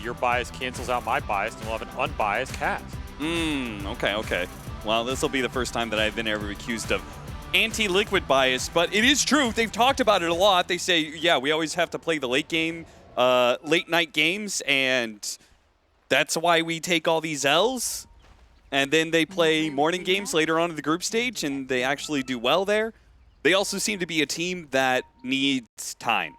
your bias cancels out my bias, and we'll have an unbiased cast. Okay. Well, this will be the first time that I've been ever accused of anti-liquid bias, but it is true. They've talked about it a lot. They say, yeah, we always have to play the late night games, and that's why we take all these L's. And then they play morning games later on in the group stage, and they actually do well there. They also seem to be a team that needs time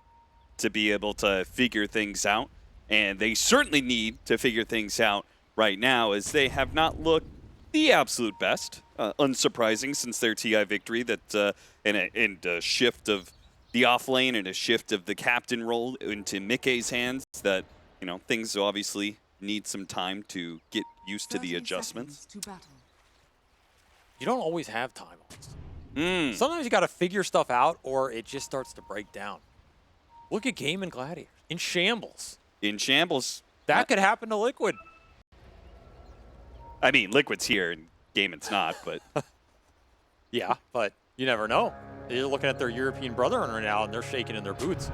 to be able to figure things out. And they certainly need to figure things out right now, as they have not looked the absolute best. Unsurprising since their TI victory, that and a shift of the off lane and a shift of the captain role into Mickey's hands, that, you know, things obviously need some time to get used to the adjustments. You don't always have time. Sometimes you got to figure stuff out, or it just starts to break down. Look at Game and Gladiator. In shambles. In shambles. That could happen to Liquid. I mean, Liquid's here and Gaiman's not, but... Yeah, but you never know. You're looking at their European brethren right now, and they're shaking in their boots.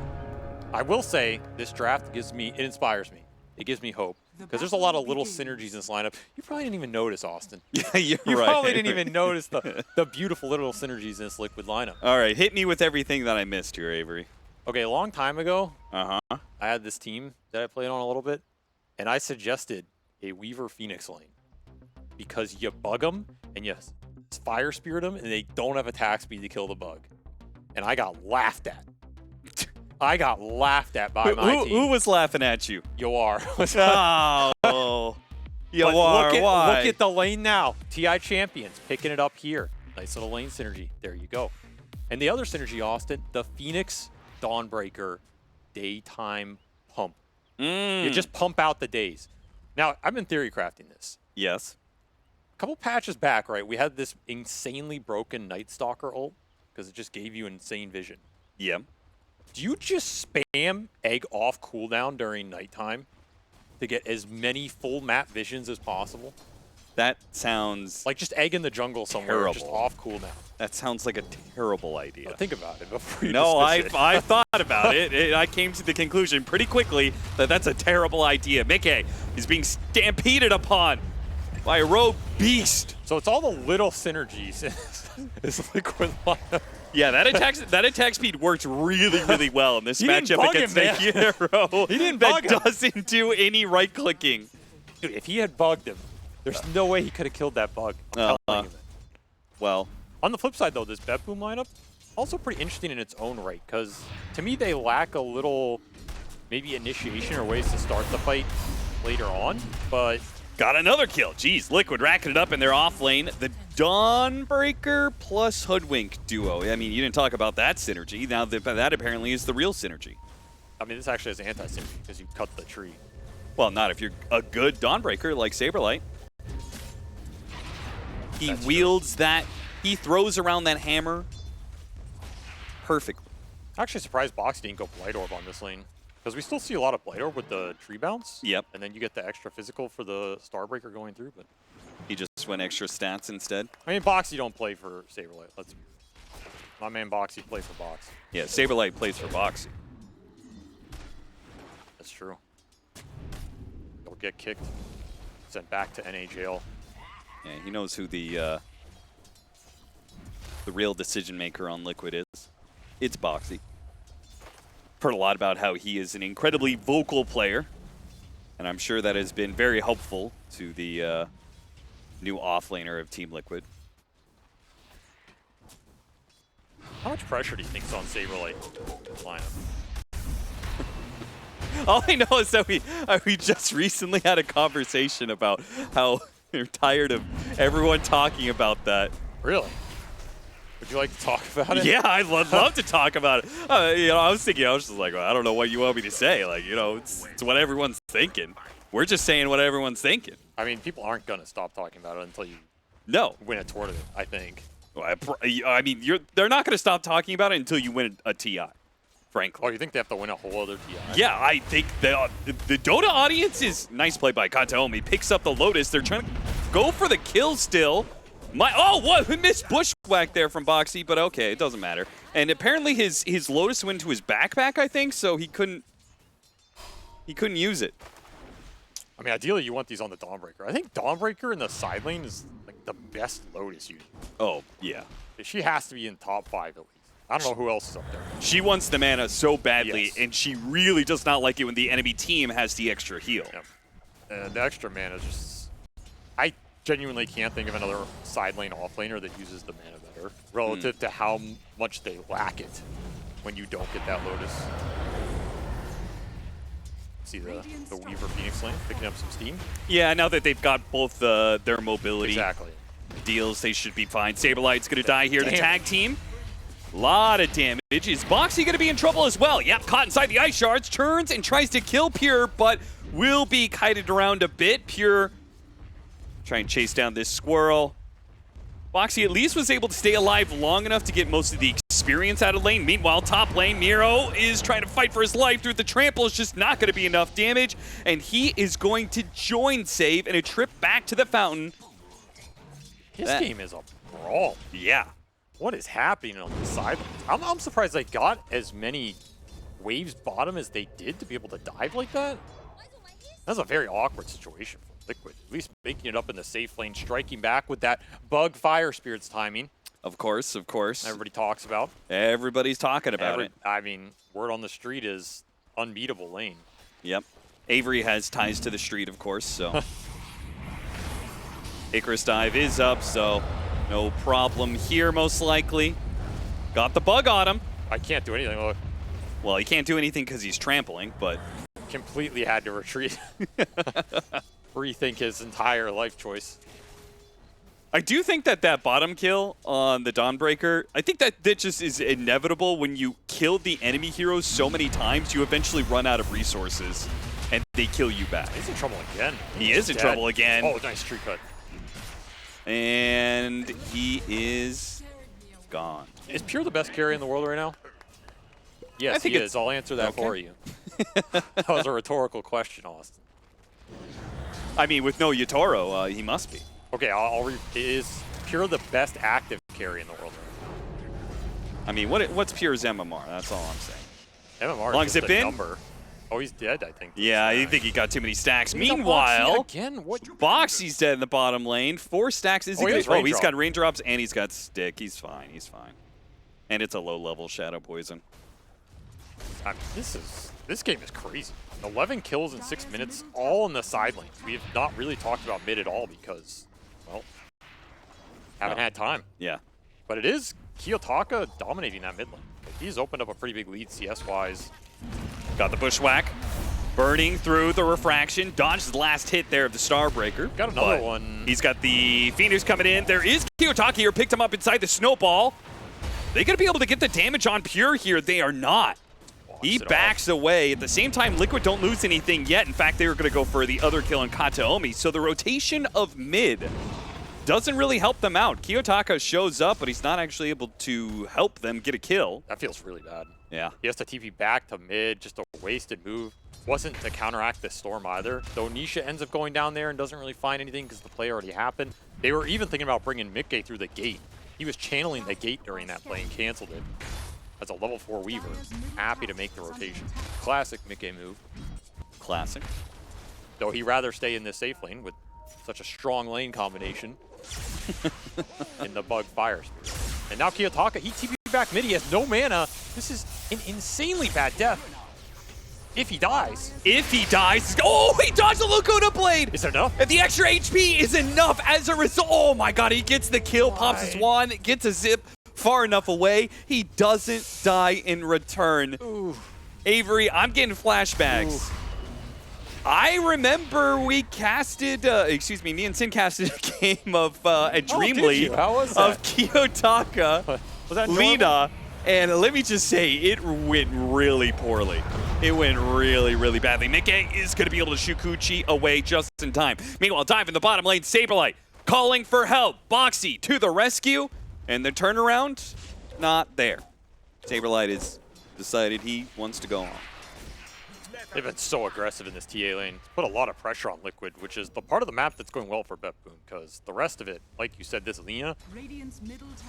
I will say, this draft it inspires me. It gives me hope. Because there's a lot of little synergies in this lineup. You probably didn't even notice, Austin. Yeah, you're right. You probably didn't even notice the beautiful little synergies in this Liquid lineup. All right, hit me with everything that I missed here, Avery. Okay, a long time ago, I had this team that I played on a little bit, and I suggested a Weaver Phoenix lane. Because you bug them, and you fire spirit them, and they don't have attack speed to kill the bug. And I got laughed at. I got laughed at by my team. Who was laughing at you? You are. Oh, you are. Why? Look at the lane now. TI champions picking it up here. Nice little lane synergy. There you go. And the other synergy, Austin, the Phoenix Dawnbreaker daytime pump. You just pump out the days. Now, I've been theory crafting this. Yes. A couple patches back, right, we had this insanely broken Night Stalker ult because it just gave you insane vision. Yeah. Do you just spam egg off cooldown during nighttime to get as many full map visions as possible? That sounds like just egg in the jungle somewhere, terrible. Just off cooldown. That sounds like a terrible idea. Well, think about it before you No, dismiss it. I thought about it. I came to the conclusion pretty quickly that that's a terrible idea. Mickey is being stampeded upon by a rogue beast. So it's all the little synergies in this Liquid lineup. Yeah, that attack speed worked really, really well in this matchup against the hero. He didn't bug him. That doesn't do any right clicking. Dude, if he had bugged him, there's no way he could have killed that bug. I'm telling you that. Well, on the flip side, though, this BetBoom lineup also pretty interesting in its own right, because to me they lack a little maybe initiation or ways to start the fight later on, but got another kill. Jeez, Liquid racking it up in their off lane. The Dawnbreaker plus Hoodwink duo. I mean, you didn't talk about that synergy. Now that apparently is the real synergy. I mean, this actually is anti-synergy because you cut the tree. Well, not if you're a good Dawnbreaker like Saberlight. He That's wields that. He throws around that hammer perfectly. Actually surprised Box didn't go Blight Orb on this lane, because we still see a lot of Blight Orb with the tree bounce. Yep. And then you get the extra physical for the Starbreaker going through, but he just went extra stats instead. I mean, Boxy don't play for Saberlight. Let's be real. My man Boxy plays for Box. Yeah, Saberlight plays for Boxy. That's true. He'll get kicked, sent back to NA jail. Yeah, he knows who the real decision maker on Liquid is. It's Boxy. Heard a lot about how he is an incredibly vocal player, and I'm sure that has been very helpful to the new offlaner of Team Liquid. How much pressure do you think is on Saberlight lineup? All I know is that we just recently had a conversation about how we're tired of everyone talking about that. Really? Would you like to talk about it? Yeah, I'd love to talk about it. You know, I was just like, well, I don't know what you want me to say. Like, you know, it's what everyone's thinking. We're just saying what everyone's thinking. I mean, people aren't going to stop talking about it until you win a tournament, I think. Well, I mean, they're not going to stop talking about it until you win a TI, frankly. Oh, you think they have to win a whole other TI? Yeah, I think the Dota audience is nice play by Kataomi. Picks up the Lotus. They're trying to go for the kill still. What? We missed bushwhack there from Boxy, but okay, it doesn't matter. And apparently his Lotus went to his backpack, I think, so he couldn't use it. I mean, ideally, you want these on the Dawnbreaker. I think Dawnbreaker in the side lane is like the best Lotus unit. Oh, yeah. She has to be in top 5 at least. I don't know who else is up there. She wants the mana so badly, Yes. and she really does not like it when the enemy team has the extra heal. Yep. And the extra mana is just... I genuinely can't think of another side lane offlaner that uses the mana better relative to how much they lack it when you don't get that Lotus. See the Weaver Phoenix lane picking up some steam? Yeah, now that they've got both their mobility deals, they should be fine. Saberlight's going to die here. The tag team. Lot of damage. Is Boxy going to be in trouble as well? Yep, caught inside the ice shards. Turns and tries to kill Pure, but will be kited around a bit. Pure try and chase down this squirrel. Boxy at least was able to stay alive long enough to get most of the experience out of lane. Meanwhile, top lane, Miro is trying to fight for his life through the trample. It's just not going to be enough damage, and he is going to join save in a trip back to the fountain. His game is a brawl. Yeah. What is happening on the sidelines? I'm surprised they got as many waves bottom as they did to be able to dive like that. That's a very awkward situation for Liquid. At least making it up in the safe lane, striking back with that bug fire spirits timing. Of course, of course. Everybody talks about. Everybody's talking about it. I mean, word on the street is unbeatable lane. Yep. Avery has ties to the street, of course, so. Icarus dive is up, so no problem here, most likely. Got the bug on him. I can't do anything. Look. Well, he can't do anything because he's trampling, but... Completely had to retreat. Rethink his entire life choice. I do think that that bottom kill on the Dawnbreaker, I think that just is inevitable. When you kill the enemy heroes so many times, you eventually run out of resources, and they kill you back. He's in trouble again. He is in trouble again. Oh, nice tree cut. And he is gone. Is Pure the best carry in the world right now? Yes, I think he is. I'll answer that for you. That was a rhetorical question, Austin. I mean, with no Yatoro, he must be. Okay, is Pure the best active carry in the world? I mean, what's Pure's MMR? That's all I'm saying. MMR Long is just zip a in? number. Oh, he's dead, I think. Yeah, I think he got too many stacks. He's Meanwhile, again, what? Boxy's dead in the bottom lane. 4 stacks. Is he he has good? Oh, he's raindrop. got raindrops and he's got stick. He's fine. He's fine. And it's a low-level shadow poison. I mean, this game is crazy. 11 kills in 6 minutes, all in the side lanes. We have not really talked about mid at all because, well, haven't had time. Yeah. But it is Kiyotaka dominating that mid lane. He's opened up a pretty big lead CS-wise. Got the bushwhack. Burning through the refraction. Dodged the last hit there of the Starbreaker. Got another one. He's got the Phoenix coming in. There is Kiyotaka here. Picked him up inside the snowball. They going to be able to get the damage on Pure here? They are not. He backs away. At the same time, Liquid don't lose anything yet. In fact, they were going to go for the other kill on Kataomi. So the rotation of mid doesn't really help them out. Kiyotaka shows up, but he's not actually able to help them get a kill. That feels really bad. Yeah. He has to TP back to mid, just a wasted move. Wasn't to counteract the storm either. Though Nisha ends up going down there and doesn't really find anything because the play already happened. They were even thinking about bringing Mikke through the gate. He was channeling the gate during that play and canceled it. As a level 4 Weaver, happy to make the rotation. Classic Mikke move. Classic. Though he'd rather stay in this safe lane with such a strong lane combination in the bug fire spirit. And now Kiyotaka, he TP back mid, he has no mana. This is an insanely bad death. If he dies. If he dies, oh, he dodged the Lacuna Blade! Is it enough? And the extra HP is enough as a result. Oh my god, he gets the kill, pops his wand, gets a zip far enough away. He doesn't die in return. Ooh. Avery, I'm getting flashbacks. Ooh. I remember we casted, me and Sin casted a game of a Dream League of Kiyotaka, was that Lina, and let me just say, it went really poorly. It went really, really badly. Mikke is going to be able to shoot Kuchi away just in time. Meanwhile, dive in the bottom lane, Saberlight calling for help. Boxy to the rescue, and the turnaround, not there. Saberlight has decided he wants to go on. They've been so aggressive in this TA lane. It's put a lot of pressure on Liquid, which is the part of the map that's going well for BetBoom, because the rest of it, like you said, this Lina,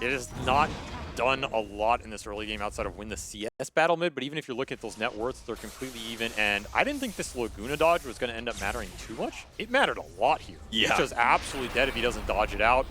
it has not done a lot in this early game outside of win the CS battle mid, but even if you're looking at those net worths, they're completely even, and I didn't think this Laguna dodge was going to end up mattering too much. It mattered a lot here. Yeah. He's just absolutely dead if he doesn't dodge it out.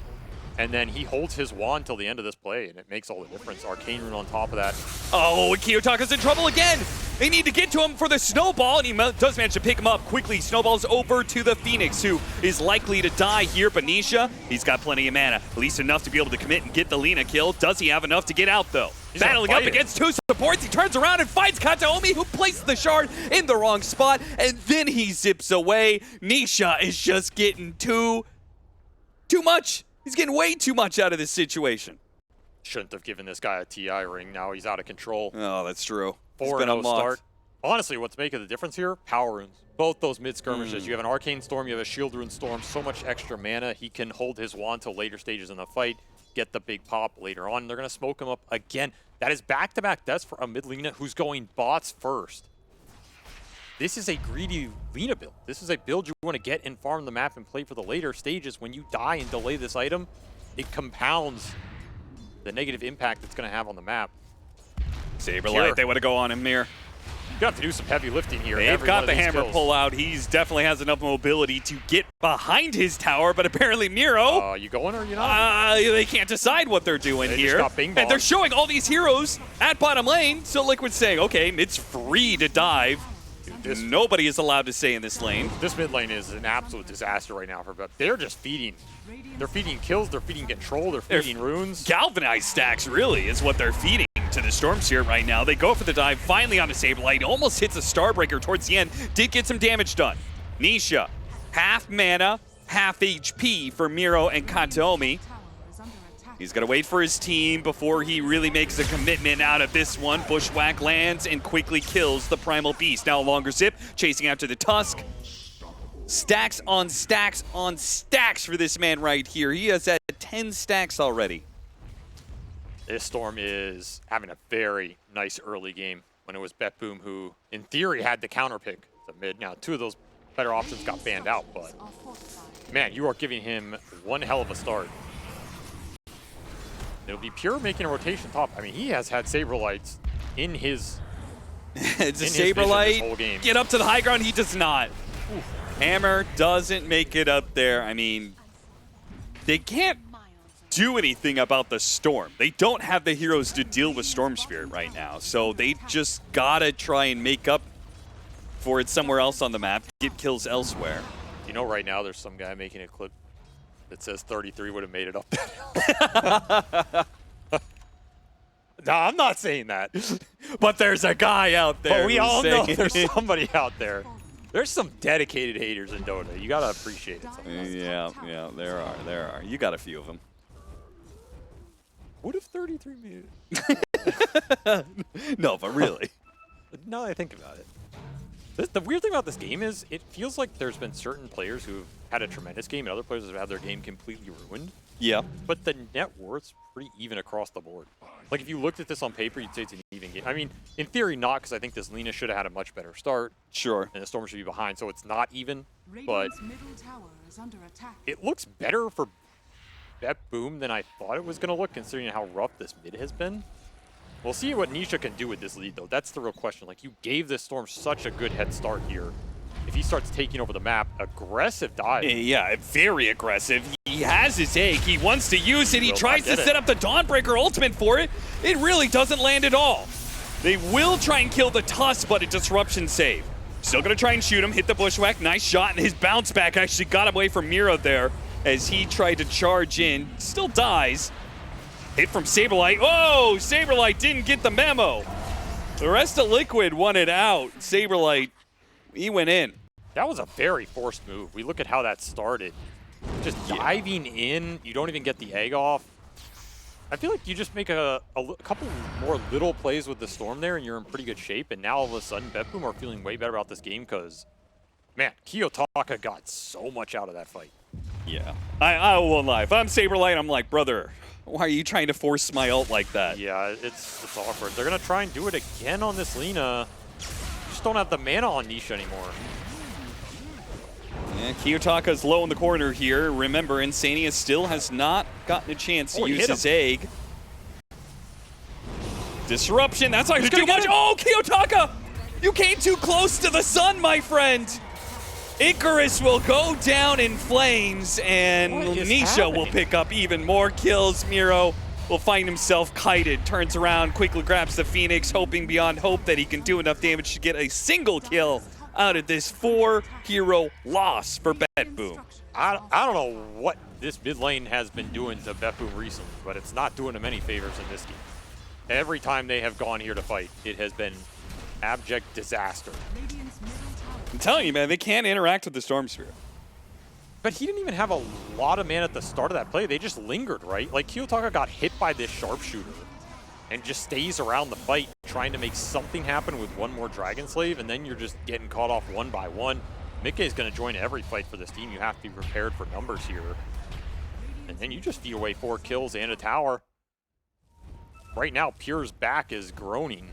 And then he holds his wand till the end of this play, and it makes all the difference. Arcane Rune on top of that. Oh, Kiyotaka's in trouble again. They need to get to him for the snowball, and he does manage to pick him up quickly. Snowballs over to the Phoenix, who is likely to die here. Benicia, he's got plenty of mana, at least enough to be able to commit and get the Lina kill. Does he have enough to get out, though? He's battling up against two supports. He turns around and fights Kataomi, who places the shard in the wrong spot, and then he zips away. Nisha is just getting too much. He's getting way too much out of this situation. Shouldn't have given this guy a TI ring. Now he's out of control. Oh, that's true. 4-0 start. Honestly, what's making the difference here? Power runes. Both those mid skirmishes. You have an Arcane Storm, you have a Shield Rune Storm, so much extra mana. He can hold his wand till later stages in the fight, get the big pop later on. They're going to smoke him up again. That is back-to-back deaths for a mid Lina who's going bots first. This is a greedy Lina build. This is a build you want to get and farm the map and play for the later stages. When you die and delay this item, it compounds the negative impact it's going to have on the map. Saberlight, they want to go on him here. You have to do some heavy lifting here. They've got the hammer pull out. He's definitely has enough mobility to get behind his tower, but apparently Miro... you going or you not? They can't decide what they're doing here. And they're showing all these heroes at bottom lane, so Liquid's saying, okay, it's free to dive. Dude, nobody is allowed to stay in this lane. This mid lane is an absolute disaster right now for Bep. They're just feeding. They're feeding kills, they're feeding control, they're feeding runes. Galvanized stacks, really, is what they're feeding to the Stormseer right now. They go for the dive, finally onto Saberlight. Almost hits a Starbreaker towards the end. Did get some damage done. Nisha, half mana, half HP for Miro and Kataomi. He's got to wait for his team before he really makes a commitment out of this one. Bushwhack lands and quickly kills the Primal Beast. Now a longer zip, chasing after the Tusk. Stacks on stacks on stacks for this man right here. He has had 10 stacks already. This Storm is having a very nice early game when it was BetBoom who, in theory, had the counter pick the mid. Now, two of those better options got banned out, but man, you are giving him one hell of a start. It'll be Pure making a rotation top. I mean, he has had Saberlights in his it's a Saberlight. Whole game. Get up to the high ground. He does not. Oof. Hammer doesn't make it up there. I mean, they can't do anything about the Storm. They don't have the heroes to deal with Storm Spirit right now. So they just gotta try and make up for it somewhere else on the map, get kills elsewhere. You know, right now there's some guy making a clip that says 33 would have made it up that hill. No, I'm not saying that. But there's a guy out there. But we all know there's somebody out there. There's some dedicated haters in Dota. You gotta appreciate it sometimes. Yeah, there are. You got a few of them. What if 33 made it? No, but really. Now that I think about it. The weird thing about this game is it feels like there's been certain players who've had a tremendous game and other players have had their game completely ruined. Yeah. But the net worth's pretty even across the board. Like, if you looked at this on paper, you'd say it's an even game. I mean, in theory, not, because I think this Lina should have had a much better start. Sure. And the Storm should be behind, so it's not even. But it looks better for BetBoom than I thought it was going to look, considering how rough this mid has been. We'll see what Nisha can do with this lead, though. That's the real question. Like, you gave this Storm such a good head start here. If he starts taking over the map, aggressive dive. Yeah, very aggressive. He has his egg. He wants to use it. He tries to set up the Dawnbreaker ultimate for it. It really doesn't land at all. They will try and kill the Tusk, but a disruption save. Still going to try and shoot him. Hit the Bushwhack. Nice shot, and his bounce back actually got away from Miro there as he tried to charge in. Still dies. Hit from Saberlight. Oh, Saberlight didn't get the memo. The rest of Liquid won it out. Saberlight, he went in. That was a very forced move. We look at how that started. Just diving in, you don't even get the egg off. I feel like you just make a couple more little plays with the Storm there and you're in pretty good shape. And now all of a sudden, BetBoom are feeling way better about this game because, man, Kiyotaka got so much out of that fight. Yeah, I won't lie. If I'm Saberlight, I'm like, brother, why are you trying to force my ult like that? Yeah, it's awkward. They're going to try and do it again on this Lina. Just just don't have the mana on Nisha anymore. Yeah, Kiyotaka's low in the corner here. Remember, Insania still has not gotten a chance to use his egg. Disruption, that's not going to do much. Oh, Kiyotaka! You came too close to the sun, my friend! Icarus will go down in flames, and Nisha will pick up even more kills. Miro will find himself kited, turns around, quickly grabs the Phoenix, hoping beyond hope that he can do enough damage to get a single kill out of this 4-hero loss for BetBoom. I don't know what this mid lane has been doing to BetBoom recently, but it's not doing them any favors in this game. Every time they have gone here to fight, it has been abject disaster. I'm telling you, man, they can't interact with the Storm Spirit. But he didn't even have a lot of mana at the start of that play. They just lingered, right? Like, Kiyotaka got hit by this sharpshooter and just stays around the fight trying to make something happen with one more Dragon Slave, and then you're just getting caught off one by one. Mikke is going to join every fight for this team. You have to be prepared for numbers here. And then you just feed away 4 kills and a tower. Right now, Pure's back is groaning.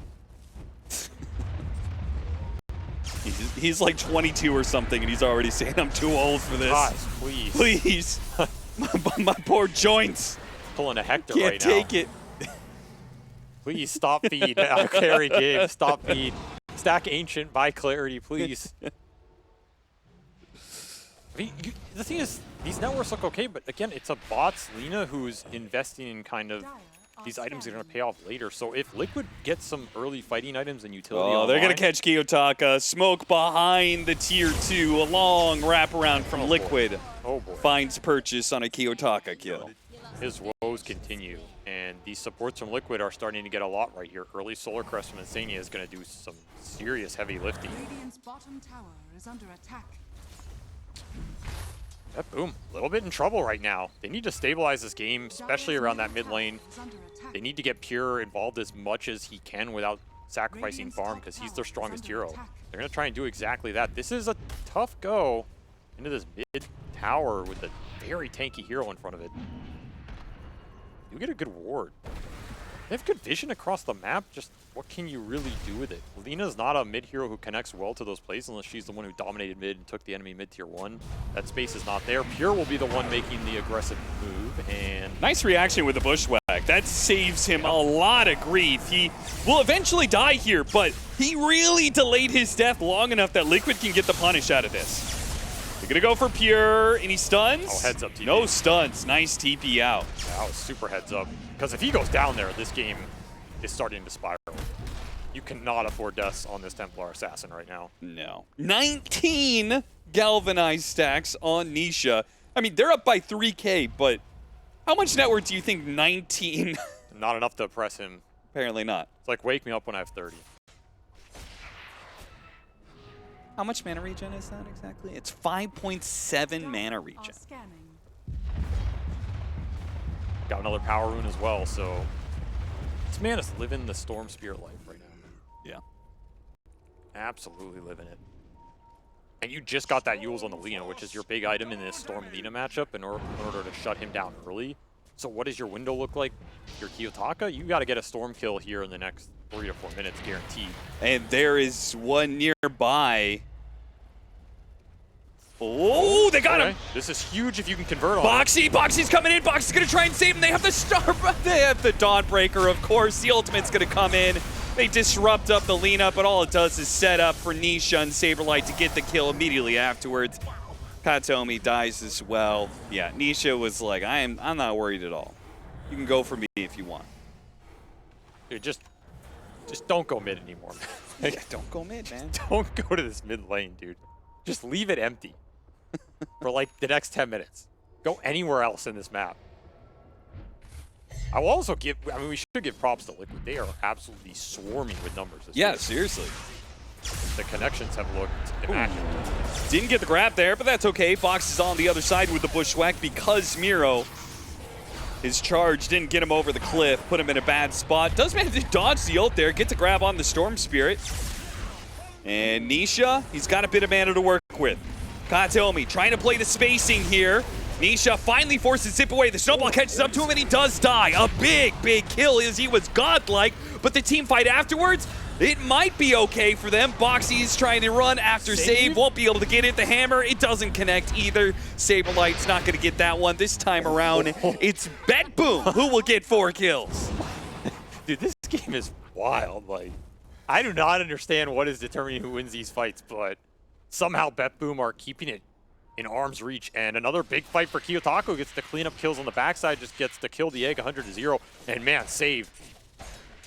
He's like 22 or something, and he's already saying, I'm too old for this. Guys, please. Please. my poor joints. Pulling a Hector Can't right now. take it. Please stop feed. Carry game. Stop feed. Stack Ancient, buy Clarity, please. I mean, the thing is, these networks look okay, but again, it's a bots Lina who's investing in kind of these items that are going to pay off later. So if Liquid gets some early fighting items and utility they're going to catch Kiyotaka. Smoke behind the tier 2. A long wraparound from Liquid. Oh boy. Finds purchase on a Kiyotaka kill. His woes continue, and these supports from Liquid are starting to get a lot right here. Early Solar Crest from Insania is going to do some serious heavy lifting. Radiant's bottom tower is under attack. BetBoom, a little bit in trouble right now. They need to stabilize this game, especially around that mid lane. They need to get Pure involved as much as he can without sacrificing farm, because he's their strongest hero. They're going to try and do exactly that. This is a tough go into this mid tower with a very tanky hero in front of it. You get a good ward. They have good vision across the map. Just what can you really do with it? Lina's not a mid hero who connects well to those plays unless she's the one who dominated mid and took the enemy mid tier 1. That space is not there. Pure will be the one making the aggressive move, and nice reaction with the bushwhack. That saves him a lot of grief. He will eventually die here, but he really delayed his death long enough that Liquid can get the punish out of this. They're gonna go for Pure. Any stuns? Oh, heads up TP. No stuns. Nice TP out. That was super heads up. Because if he goes down there, this game is starting to spiral. You cannot afford deaths on this Templar Assassin right now. No. 19 galvanized stacks on Nisha. I mean, they're up by 3K, but how much net worth do you think 19? Not enough to oppress him. Apparently not. It's like, wake me up when I have 30. How much mana regen is that exactly? It's 5.7 mana regen. Got another power rune as well, so this man is living the Storm Spirit life right now. Yeah. Absolutely living it. And you just got that Yules on the Lina, which is your big item in this Storm Lina matchup in order to shut him down early. So what does your window look like? Your Kiyotaka? You got to get a Storm kill here in the next 3 to 4 minutes, guaranteed. And there is one nearby. Oh, they got him. This is huge if you can convert on Boxy's coming in. Boxy's going to try and save him. They have the star. They have the Dawnbreaker, of course. The ultimate's going to come in. They disrupt up the Lina, but all it does is set up for Nisha and Saberlight to get the kill immediately afterwards. Katomi dies as well. Yeah, Nisha was like, I'm not worried at all. You can go for me if you want. Dude, just don't go mid anymore. Yeah, don't go mid, man. Don't go to this mid lane, dude. Just leave it empty for like the next 10 minutes. Go anywhere else in this map. I will also give, I mean, we should give props to Liquid. They are absolutely swarming with numbers. Yeah, seriously. The connections have looked immaculate. Didn't get the grab there, but that's okay. Box is on the other side with the bushwhack because Miro, his charge didn't get him over the cliff, put him in a bad spot. Does manage to dodge the ult there, get the grab on the Storm Spirit. And Nisha, he's got a bit of mana to work with. Katomi trying to play the spacing here. Nisha finally forces Zip away. The snowball catches up to him and he does die. A big, big kill as he was godlike, but the team fight afterwards, It might be okay for them. Boxy's trying to run after save. Won't be able to get it. The hammer, it doesn't connect either. Saberlight's not going to get that one. This time around, it's BetBoom who will get 4 kills. Dude, this game is wild. Like, I do not understand what is determining who wins these fights, but somehow BetBoom are keeping it in arm's reach. And another big fight for Kiyotako. Gets to clean up kills on the backside, just gets to kill the egg 100-0. And man, save.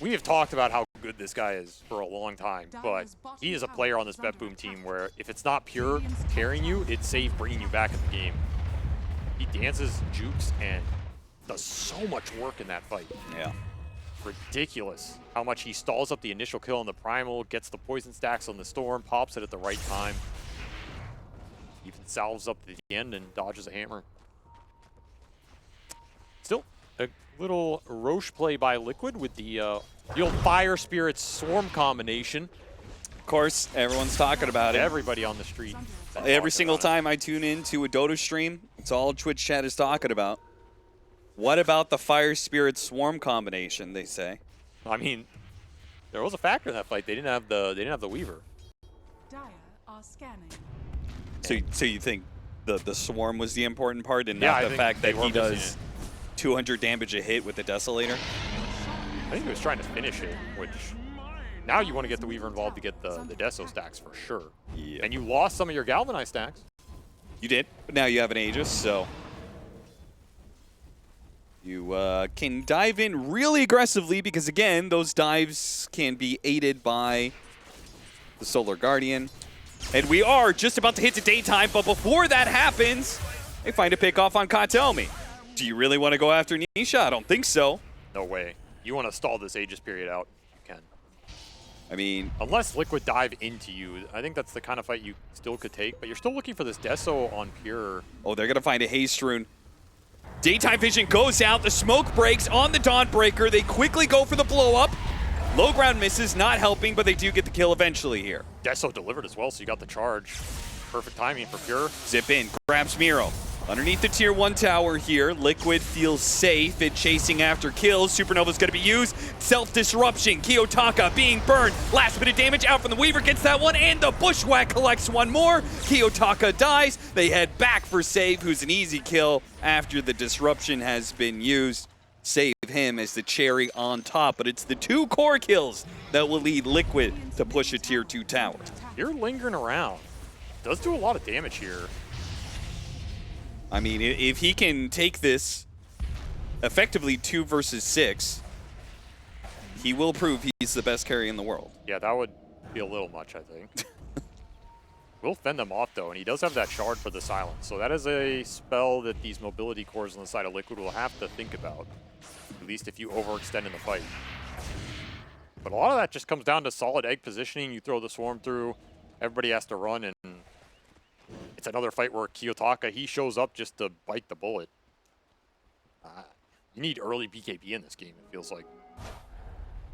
We have talked about how good this guy is for a long time, but he is a player on this BetBoom team where if it's not pure carrying you, it's Save bringing you back in the game. He dances, jukes, and does so much work in that fight. Yeah. Ridiculous how much he stalls up the initial kill on the Primal, gets the poison stacks on the Storm, pops it at the right time. Even salves up at the end and dodges a hammer. Still, a little Roche play by Liquid with the old Fire Spirit Swarm combination. Of course, everyone's talking about it. Everybody on the street. Every single time I tune into a Dota stream, it's all Twitch chat is talking about. What about the Fire Spirit Swarm combination, they say? I mean, there was a factor in that fight. They didn't have the Weaver. Dire are scanning. So you think the Swarm was the important part and Yeah, not I the think fact they that were he missing does it. 200 damage a hit with the Desolator? I think he was trying to finish it, which now you want to get the Weaver involved to get the Deso stacks for sure. Yep. And you lost some of your Galvanize stacks. You did, but now you have an Aegis, so you can dive in really aggressively because, again, those dives can be aided by the Solar Guardian. And we are just about to hit the daytime, but before that happens, they find a pick off on Katelmi. Do you really want to go after Nisha? I don't think so. No way. You want to stall this Aegis period out, you can. I mean, Unless Liquid dive into you, I think that's the kind of fight you still could take, but you're still looking for this Deso on Pure. oh, they're going to find a haste rune. Daytime vision goes out. The smoke breaks on the Dawnbreaker. They quickly go for the blow up. Low ground misses, not helping, but they do get the kill eventually here. Deso delivered as well, so you got the charge. Perfect timing for Pure. Zip in, grabs Miro. Underneath the tier 1 tower here, Liquid feels safe in chasing after kills. Supernova's going to be used. Self-disruption, Kiyotaka being burned. Last bit of damage out from the Weaver, gets that one, and the Bushwhack collects one more. Kiyotaka dies. They head back for Save, who's an easy kill after the disruption has been used. Save him as the cherry on top, but it's the 2 core kills that will lead Liquid to push a tier 2 tower. You're lingering around. Does do a lot of damage here. I mean, if he can take this effectively 2 versus 6, he will prove he's the best carry in the world. Yeah, that would be a little much, I think. We'll fend them off, though, and he does have that shard for the silence. So that is a spell that these mobility cores on the side of Liquid will have to think about, at least if you overextend in the fight. But a lot of that just comes down to solid egg positioning. You throw the swarm through, everybody has to run, and it's another fight where Kiyotaka, he shows up just to bite the bullet. You need early BKB in this game, it feels like.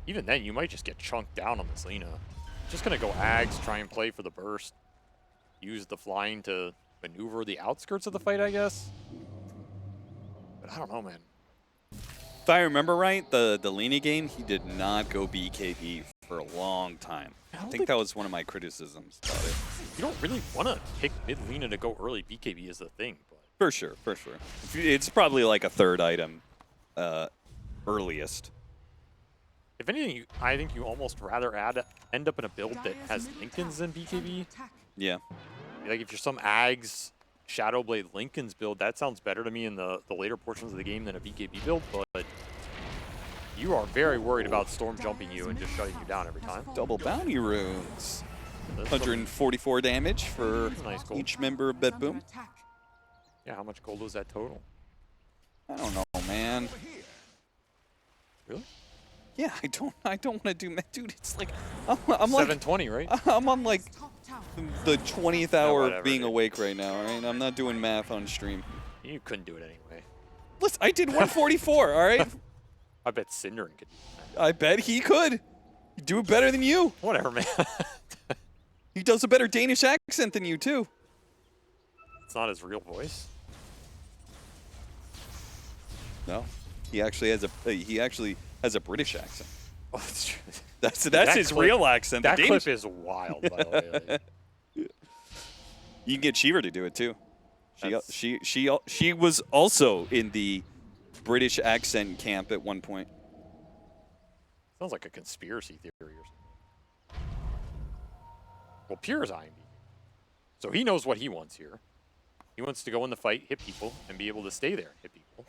Even then, you might just get chunked down on this Lina. Just going to go Ags, try and play for the burst. Use the flying to maneuver the outskirts of the fight, I guess. But I don't know, man. If I remember right, the Lina game, he did not go BKB for a long time. I think that was one of my criticisms about it. You don't really want to pick mid Lina to go early BKB is the thing. But For sure, for sure. It's probably like a 3rd item earliest. if anything, I think you almost rather end up in a build that has Lincolns than BKB. Yeah. Like if you're some Ags, Shadowblade Lincoln's build, that sounds better to me in the later portions of the game than a BKB build, but you are very worried about Storm jumping you and just shutting you down every time. Double bounty runes. That's 144 damage for nice gold. each member of BetBoom. Yeah, how much gold was that total? I don't know, man. Really? Yeah, I don't want to do, dude. It's like I'm like 720, right? I'm on like the 20th hour whatever, of being dude. awake right now. All right, I'm not doing math on stream. You couldn't do it anyway. Listen, I did 144. All right. I bet Cinderin could do that. I bet he could. He'd do it better than you. Whatever, man. He does a better Danish accent than you too. It's not his real voice. No, he actually has a British accent. Oh, that's true. That's That his clip- real accent. That The clip Danish- is wild, by the way. Like, You can get Cheever to do it too. That's- She was also in the British accent camp at one point. sounds like a conspiracy theory or something. Well, Pure's eyeing me. So he knows what he wants here. He wants to go in the fight, hit people, and be able to stay there, hit people.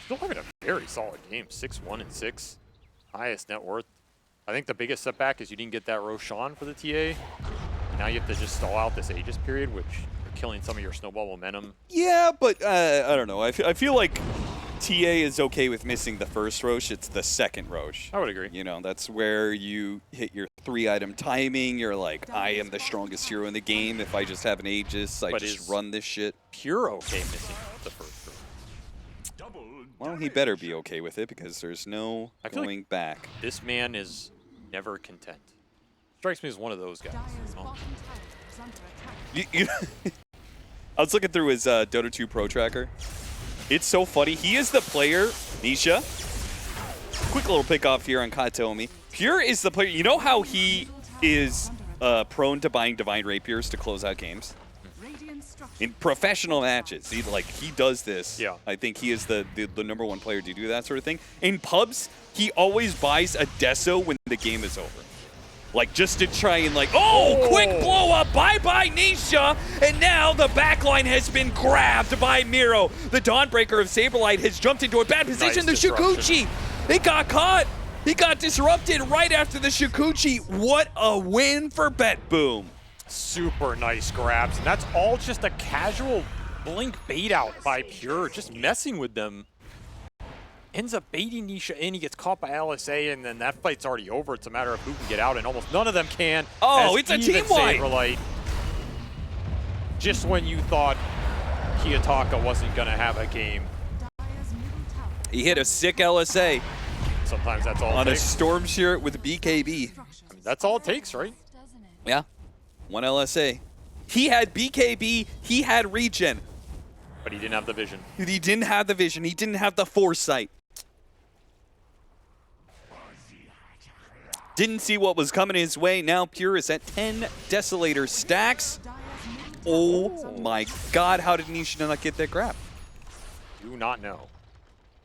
Still having a very solid game, 6-1-6, highest net worth. I think the biggest setback is you didn't get that Roshan for the TA. Now you have to just stall out this Aegis period, which are killing some of your snowball momentum. Yeah, but I don't know. I feel like TA is okay with missing the first Roche. It's the second Roche. I would agree. You know, that's where you hit your 3-item timing. You're like, I am the strongest hero in the game. If I just have an Aegis, I But just is- run this shit. Pure okay missing the first row. Well, he better be okay with it because there's no I feel like- going back. This man is never content. Strikes me as one of those guys. Dire's you know? bottom tower is under attack. I was looking through his Dota2 Pro Tracker. It's so funny. He is the player, Nisha. Quick little pick off here on Katomi. Pure is the player. You know how he is prone to buying Divine Rapiers to close out games? Radiant structure. In professional matches, he does this. Yeah. I think he is the number one player to do that sort of thing. In pubs, he always buys a Deso when the game is over. Like, just to try and quick blow up, bye-bye Nisha, and now the backline has been grabbed by Miro. The Dawnbreaker of Saberlight has jumped into a bad position. Nice The disruption. Shukuchi, it got caught. He got disrupted right after the Shukuchi. What a win for BetBoom. Super nice grabs. And that's all just a casual blink bait out by Pure, just messing with them. Ends up baiting Nisha in. He gets caught by LSA, and then that fight's already over. It's a matter of who can get out, and almost none of them can. Oh, as it's a even team wipe. Saberlight, just when you thought Kiyotaka wasn't going to have a game, Dire's middle tower He hit a sick LSA sometimes that's all on it a takes. Storm Shirt with BKB. structures. That's all it takes, right? Doesn't it? Yeah, one LSA. He had BKB, he had regen. But he didn't have the vision. He didn't have the vision, he didn't have the foresight. Didn't see what was coming his way. Now Pure is at 10 Desolator stacks. Dire's middle tower is Oh under my attack. god, how did Nisha not get that grab? Do not know.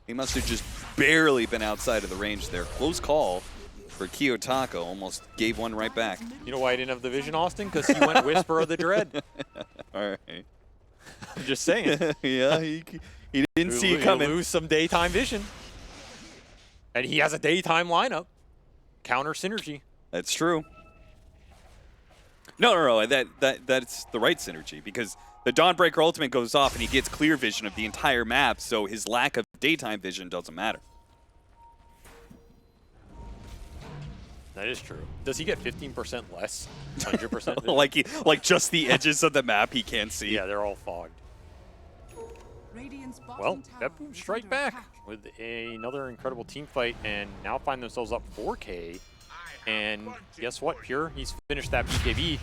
He must have just barely been outside of the range there. Close call for Kiyotaka, almost gave one right back. You know why he didn't have the vision, Austin? Because he went Whisper of the Dread. All right. I'm just saying. Yeah, he didn't see it He'll coming. lose some daytime vision. And he has a daytime lineup. Counter synergy. That's true. No, that's the right synergy because the Dawnbreaker ultimate goes off and he gets clear vision of the entire map, so his lack of daytime vision doesn't matter. That is true. Does he get 15% less? 100%? like just the edges of the map he can't see. Yeah, they're all fogged. Radiant's bottom Well, tower BetBoom is strike under back attack. with another incredible team fight and now find themselves up 4K. And guess what, Pure? He's finished that BKB.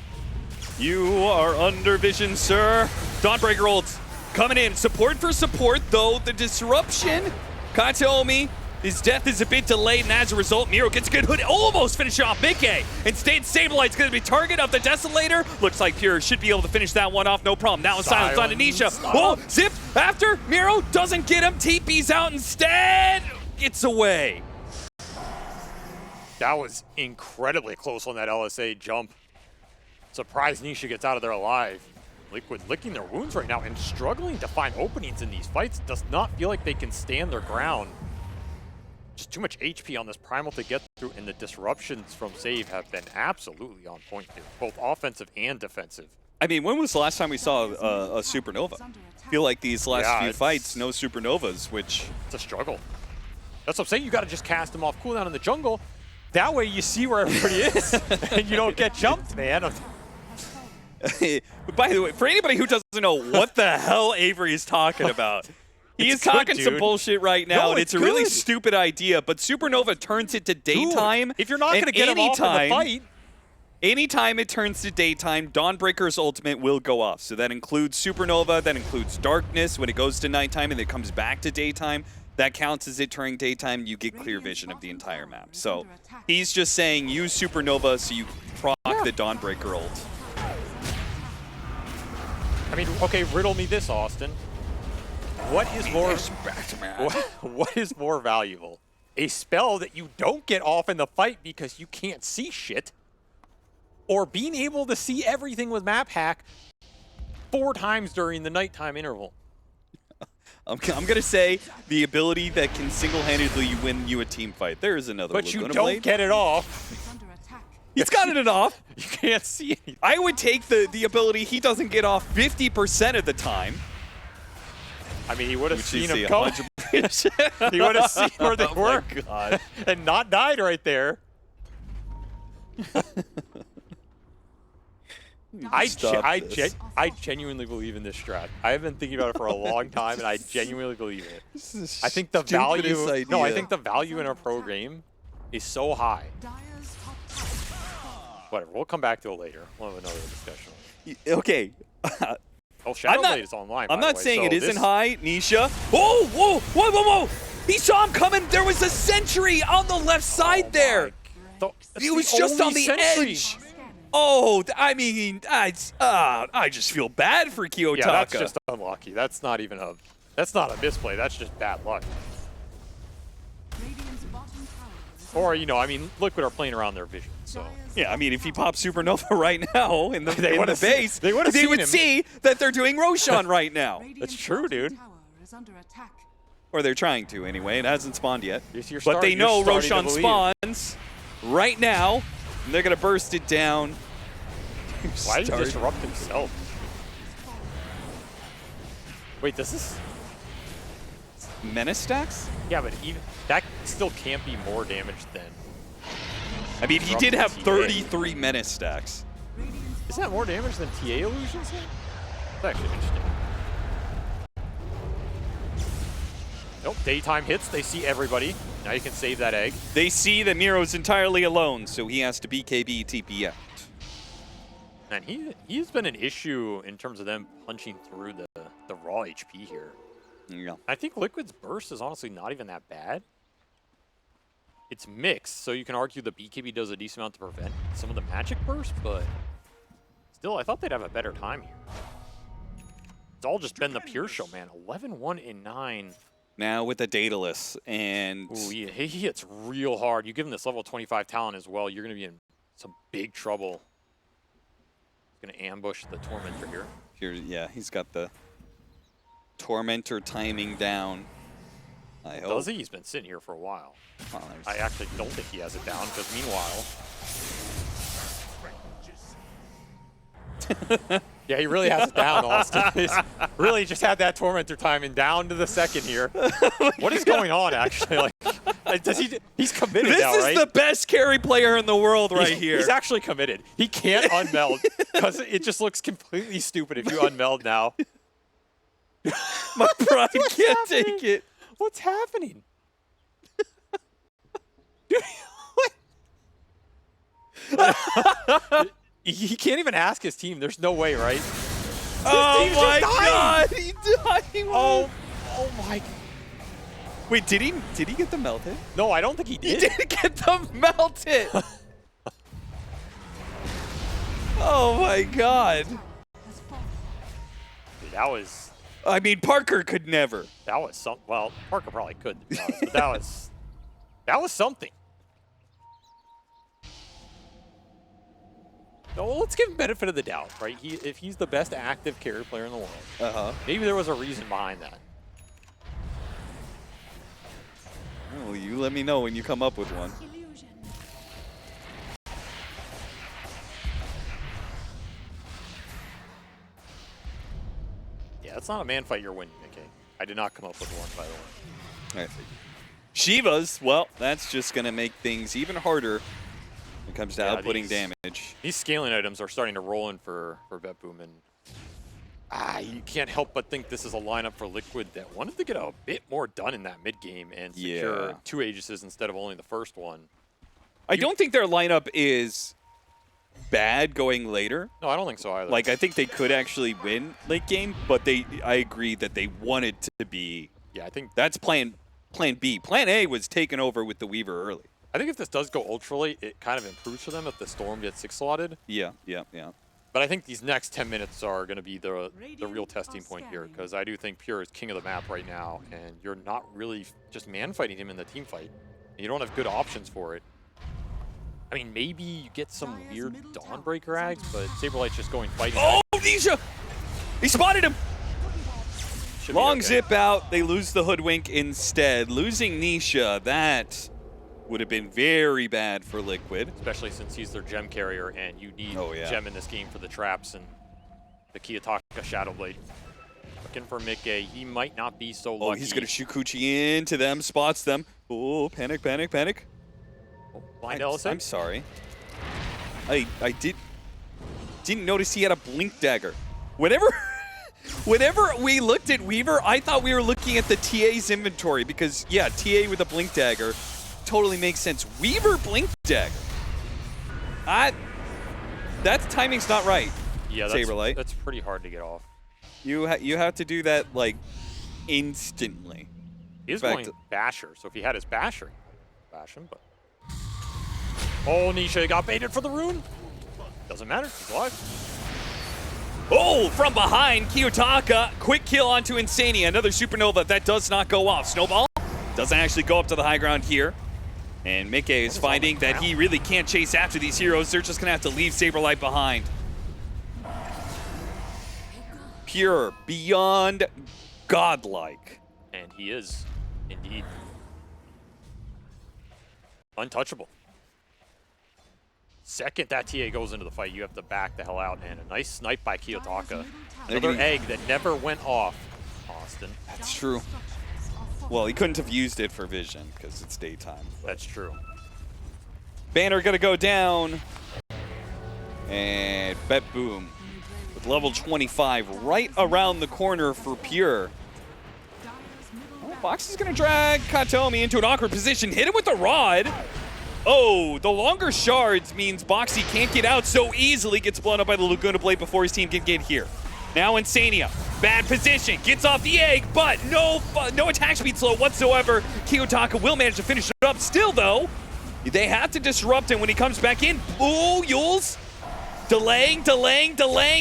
You are under vision, sir. Dawnbreaker ults coming in. Support for support, though. The disruption. Kataomi, his death is a bit delayed, and as a result, Miro gets a good hood. Almost finish off Mickey. Instead, Saberlight's going to be target of the Desolator. Looks like Pure should be able to finish that one off, no problem. Now it's silence on Anisha. Oh, zip after. Miro doesn't get him. TP's out instead. Gets away. That was incredibly close on that LSA jump. Surprised Nisha gets out of there alive. Liquid licking their wounds right now and struggling to find openings in these fights. Does not feel like they can stand their ground. Just too much HP on this Primal to get through, and the disruptions from Save have been absolutely on point here, both offensive and defensive. I mean, when was the last time we saw a Supernova? I feel like these last Yeah, few it's- fights, no Supernovas, which... It's a struggle. That's what I'm saying. You got to just cast them off cooldown in the jungle. That way you see where everybody is, and you don't get jumped, man. By the way, for anybody who doesn't know what the hell Avery is talking about, he is It's good, talking some dude. bullshit right now, No, and it's it's a really good. stupid idea, but Supernova turns it to daytime. If you're not going to and get him off in the anytime, fight, Anytime it turns to daytime, Dawnbreaker's ultimate will go off. So that includes Supernova, that includes Darkness when it goes to nighttime and it comes back to daytime. That counts as it turning daytime. You get clear vision of the entire map. So he's just saying use Supernova so you proc the Dawnbreaker ult. I mean, okay, riddle me this, Austin. What is more what is more valuable? A spell that you don't get off in the fight because you can't see shit, or being able to see everything with map hack 4 times during the nighttime interval? I'm going to say the ability that can single-handedly win you a team fight. There is another But you Laguna don't Blade. get it off. Under attack. He's gotten it off. You can't see anything. I would take the ability he doesn't get off 50% of the time. I mean, he would have Which you seen see them come. 100%. He would have seen where they Oh were my God. and not died right there. Stop this. I genuinely believe in this strat. I have been thinking about it for a long time, and I genuinely believe it. This is I think the stupidest value. idea. No, I think the value in our pro game is so high. Dyer's top tower. Whatever. We'll come back to it later. We'll have another discussion. Okay. Oh, Shadow not- Blade is online. I'm by the not way, saying so it isn't this- high, Nisha. Oh, whoa, whoa, whoa, whoa. He saw him coming. There was a sentry on the left side there. That's It was the just only on the sentry. edge. Oh, I mean, I just feel bad for Kiyotaka. Yeah, that's just unlucky. That's not even a. That's not a misplay. That's just bad luck. Radiant's bottom tower is Or I mean, Liquid are playing around their vision. So Dyer's Yeah, I mean, if he pops Supernova right now in the, They in the would've seen- base, they would've seen would him. see that they're doing Roshan right now. Radiant's true, bottom dude. tower is under attack. Or they're trying to anyway. It hasn't spawned yet. You're But they you're know starting to Roshan believe. spawns right now. And they're going to burst it down. Why did he Start- disrupt himself? Wait, does this? Menace stacks? Yeah, but even that still can't be more damage than. I mean, he did have Disrupted TA. 33 Menace stacks. Radiant's Isn't that more damage than TA illusions? That's actually interesting. Nope, daytime hits. They see everybody. Now you can save that egg. They see that Miro's entirely alone, so he has to BKB TP out. And he's been an issue in terms of them punching through the raw HP here. Yeah. I think Liquid's burst is honestly not even that bad. It's mixed, so you can argue the BKB does a decent amount to prevent some of the magic burst, but still, I thought they'd have a better time here. It's all just been the pure show, man. 11-1 and 9. Now with the Daedalus and Ooh, he hits real hard. You give him this level 25 talent as well, you're going to be in some big trouble. He's going to ambush the Tormentor here. here, yeah, he's got the Tormentor timing down. I hope. Does he? He's been sitting here for a while. Well, there's- I actually don't think he has it down, because meanwhile... Yeah, he really has it down, Austin. He's really just had that Tormentor timing down to the second here. What is going on, actually? Does he? He's committed This now, is right? the best carry player in the world right here. He's actually committed. He can't unmeld because it just looks completely stupid if you unmeld now. My pride What's can't happening? take it. What's happening? He can't even ask his team. There's no way, right? Oh team's my just god, he died. Oh my. Wait, did he get the melted? No, I don't think he He did. did get the melted. Oh my god. has fallen. Dude, that was I mean, Parker could never. some. Well, Parker probably could, to be honest, but that was something. No, let's give him benefit of the doubt, right? If he's the best active carry player in the world, maybe there was a reason behind that. Well, you let me know when you come up with one. Illusion. Yeah, it's not a man fight you're winning, okay? I did not come up with one, by the way. All right. Shivas, well, that's just going to make things even harder when it comes to Yeah, outputting these- damage. These scaling items are starting to roll in for BetBoom, and you can't help but think this is a lineup for Liquid that wanted to get a bit more done in that mid game and secure Yeah. 2 Aegises instead of only the first one. I don't think their lineup is bad going later. No, I don't think so either. Like, I think they could actually win late game, but I agree that they wanted to be. Yeah, I think that's plan B. Plan A was taken over with the Weaver early. I think if this does go ultra late, it kind of improves for them if the Storm gets 6 slotted. Yeah. But I think these next 10 minutes are going to be the real testing point here, because I do think Pure is king of the map right now, and you're not really just man-fighting him in the team fight. And you don't have good options for it. I mean, maybe you get some weird Dawnbreaker ags, but Saberlight's just going fighting. Oh, Nisha! He spotted him! Long okay. zip out. They lose the Hoodwink instead. Losing Nisha, that would have been very bad for Liquid. Especially since he's their gem carrier, and you need gem in this game for the traps and the Kiyotaka Shadowblade. Looking for Mickey. He might not be so lucky. Oh, he's going to shoot Kuchi into them, spots them. Oh, panic. Blind LSA? I'm sorry. I didn't notice he had a blink dagger. Whenever we looked at Weaver, I thought we were looking at the TA's inventory because, yeah, TA with a blink dagger totally makes sense. Weaver blink dagger. That timing's not right. Yeah, Saberlight. That's pretty hard to get off. You have to do that like instantly. He is going Basher, so if he had his Basher, bash him. But oh, Nisha got baited for the rune. Doesn't matter. He's alive. Oh, from behind, Kiyotaka, quick kill onto Insania. Another supernova that does not go off. Snowball doesn't actually go up to the high ground here. And Mickey is finding that he really can't chase after these heroes. They're just going to have to leave Saberlight behind. Pure, beyond godlike. And he is, indeed, untouchable. Second that TA goes into the fight, you have to back the hell out. And a nice snipe by Kiyotaka. Another egg that never went off, Austin. That's true. Well, he couldn't have used it for vision because it's daytime. That's true. Banner gonna go down. And BetBoom with level 25 right around the corner for Pure. Oh, Box is gonna drag Katomi into an awkward position. Hit him with the rod. Oh, the longer shards means Boxy can't get out so easily. Gets blown up by the Laguna Blade before his team can get here. Now Insania, bad position, gets off the egg, but no attack speed slow whatsoever. Kiyotaka will manage to finish it up. Still, though, they have to disrupt him when he comes back in. Oh, Yules, delaying.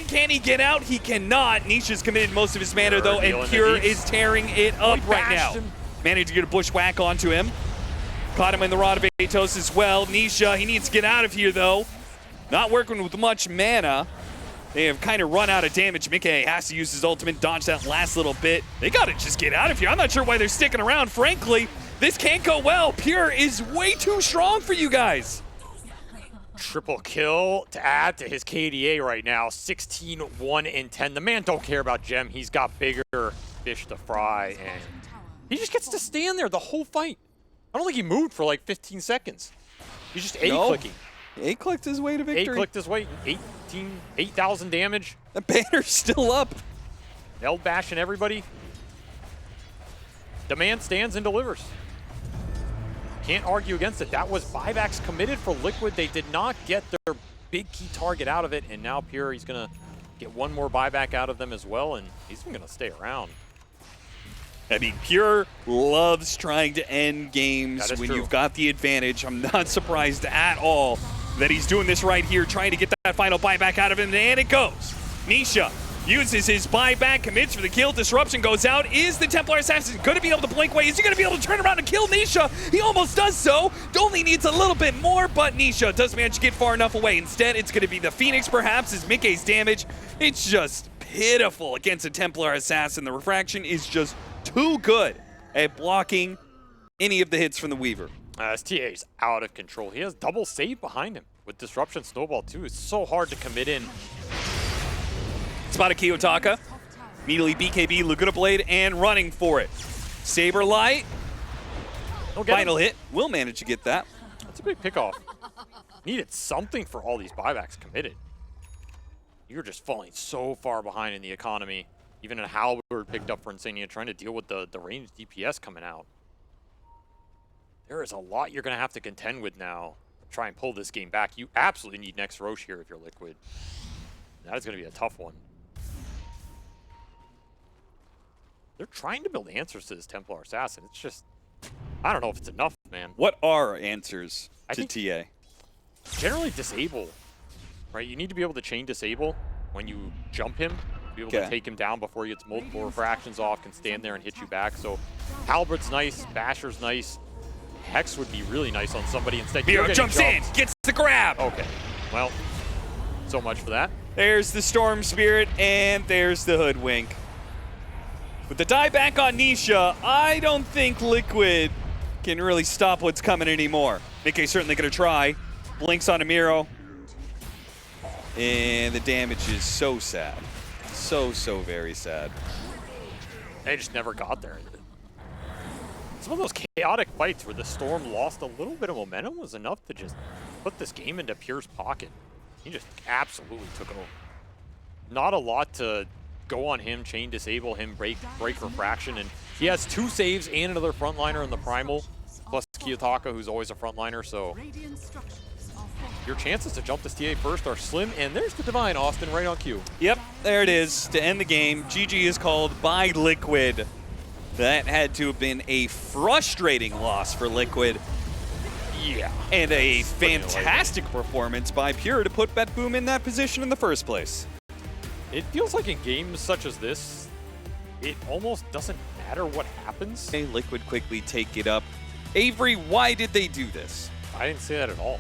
Can he get out? He cannot. Nisha's committed most of his mana, though, and Pure is tearing it up right now. Managed to get a bushwhack onto him. Caught him in the Rod of Atos as well. Nisha, he needs to get out of here, though. Not working with much mana. They have kind of run out of damage. Mickey has to use his ultimate, dodge that last little bit. They got to just get out of here. I'm not sure why they're sticking around. Frankly, this can't go well. Pure is way too strong for you guys. Triple kill to add to his KDA right now. 16, 1, and 10. The man don't care about gem. He's got bigger fish to fry, and he just gets to stand there the whole fight. I don't think he moved for like 15 seconds. He's just A-clicking. A-clicked his way to victory. A-clicked his way. 8,000 damage. The banner's still up. Held bashing everybody. The man stands and delivers. Can't argue against it. That was buybacks committed for Liquid. They did not get their big key target out of it, and now Pure, he's going to get one more buyback out of them as well, and he's even going to stay around. I mean, Pure loves trying to end games when true. You've got the advantage. I'm not surprised at all that he's doing this right here, trying to get that final buyback out of him, and it goes. Nisha uses his buyback, commits for the kill, disruption goes out. Is the Templar Assassin going to be able to blink away? Is he going to be able to turn around and kill Nisha? He almost does so. Only needs a little bit more, but Nisha does manage to get far enough away. Instead, it's going to be the Phoenix, perhaps, as Mickey's damage. It's just pitiful against a Templar Assassin. The refraction is just too good at blocking any of the hits from the Weaver. STA's out of control. He has double save behind him with Disruption Snowball too. It's so hard to commit in. Spotted Kiyotaka. Immediately BKB, Laguna Blade, and running for it. Saberlight. Final hit. Will manage to get that. That's a big pickoff. Needed something for all these buybacks committed. You're just falling so far behind in the economy. Even a Halberd picked up for Insania, trying to deal with the ranged DPS coming out. There is a lot you're going to have to contend with now. try and pull this game back. You absolutely need next Roche here if you're Liquid. That is going to be a tough one. They're trying to build answers to this Templar Assassin. It's just, I don't know if it's enough, man. What are answers I to think TA? Generally disable, right? You need to be able to chain disable when you jump him, be able to take him down before he gets multiple refractions off, can stand there and hit you back. So Halbert's nice, Basher's nice. Hex would be really nice on somebody instead. Miro jumps in, gets the grab. Okay, well, so much for that. There's the Storm Spirit, and there's the Hoodwink. With the die back on Nisha, I don't think Liquid can really stop what's coming anymore. Nikkei's certainly going to try. Blinks on Miro. And the damage is so sad. So very sad. They just never got there. Some of those chaotic fights where the Storm lost a little bit of momentum was enough to just put this game into Pure's pocket. He just absolutely took over. Not a lot to go on him, chain disable him, break refraction, and he has 2 saves and another frontliner in the Primal, plus Kiyotaka, who's always a frontliner, so your chances to jump this TA first are slim, and there's the Divine Austin right on cue. Yep, there it is to end the game. GG is called by Liquid. That had to have been a frustrating loss for Liquid. Yeah. And a fantastic performance by Pure to put BetBoom in that position in the first place. It feels like in games such as this, it almost doesn't matter what happens. Hey, Liquid quickly take it up. Avery, why did they do this? I didn't say that at all.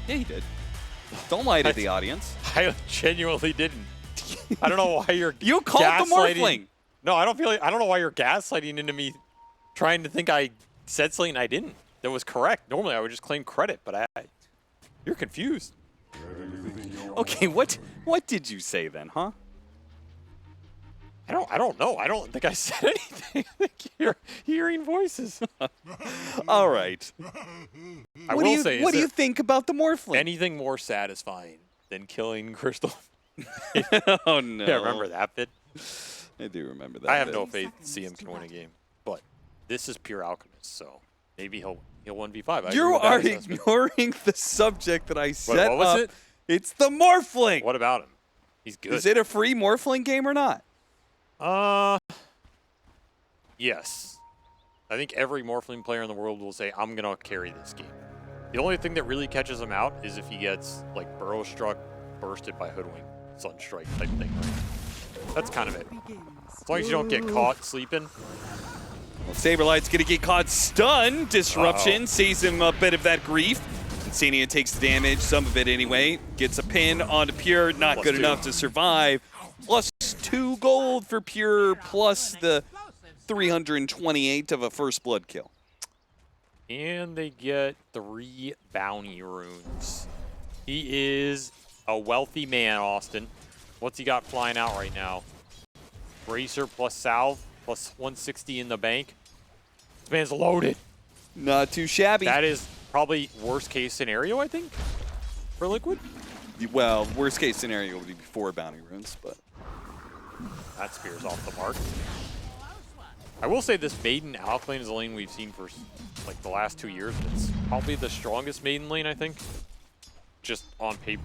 Yeah, you did. Don't lie to the audience. I genuinely didn't. I don't know why you're You called the Morphling. No, I don't know why you're gaslighting into me trying to think I said something I didn't. That was correct. Normally I would just claim credit, but you're confused. Okay, what did you say then, huh? I don't know. I don't think I said anything. I think you're hearing voices. All right. What do you think about the Morphling? Anything more satisfying than killing Crystal? Oh no. Yeah, remember that bit? I do remember that. I have no faith CM can win a game, but this is Pure Alchemist, so maybe he'll 1v5. You are ignoring the subject that I set what was up. it? It's the Morphling. What about him? He's good. Is it a free Morphling game or not? Yes. I think every Morphling player in the world will say, I'm going to carry this game. The only thing that really catches him out is if he gets, like, Burrow Struck, bursted by Hoodwink, Sunstrike type thing. Right? That's kind of it. As long as you don't get caught sleeping. Well, Saberlight's going to get caught stunned. Disruption sees him a bit of that grief. Insania takes the damage, some of it anyway. Gets a pin onto Pure, not Plus good 2. enough to survive. Plus 2 gold for Pure, plus the 328 of a first blood kill. And they get 3 bounty runes. He is a wealthy man, Austin. What's he got flying out right now? Bracer plus Salve, plus 160 in the bank. This man's loaded. Not too shabby. That is probably worst case scenario, I think, for Liquid. Well, worst case scenario would be 4 bounty runes, but That spear's off the mark. I will say this Maiden Alk lane is a lane we've seen for like the last 2 years. It's probably the strongest Maiden lane, I think. Just on paper.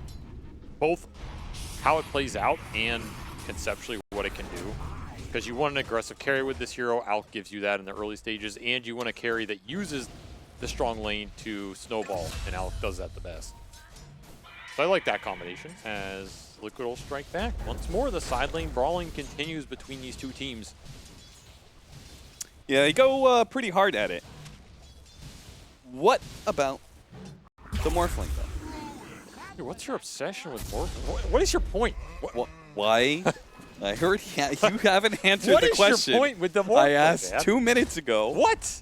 Both how it plays out and conceptually what it can do. Because you want an aggressive carry with this hero. Alk gives you that in the early stages. And you want a carry that uses the strong lane to snowball. And Alk does that the best. So I like that combination as Liquid will strike back. Once more, the side lane brawling continues between these two teams. yeah, they go pretty hard at it. What about the Morphling, though? Dude, what's your obsession with Morphling? What is your point? Why? I heard you haven't answered What the is your question. point with the Morphling, I asked man? 2 minutes ago. What?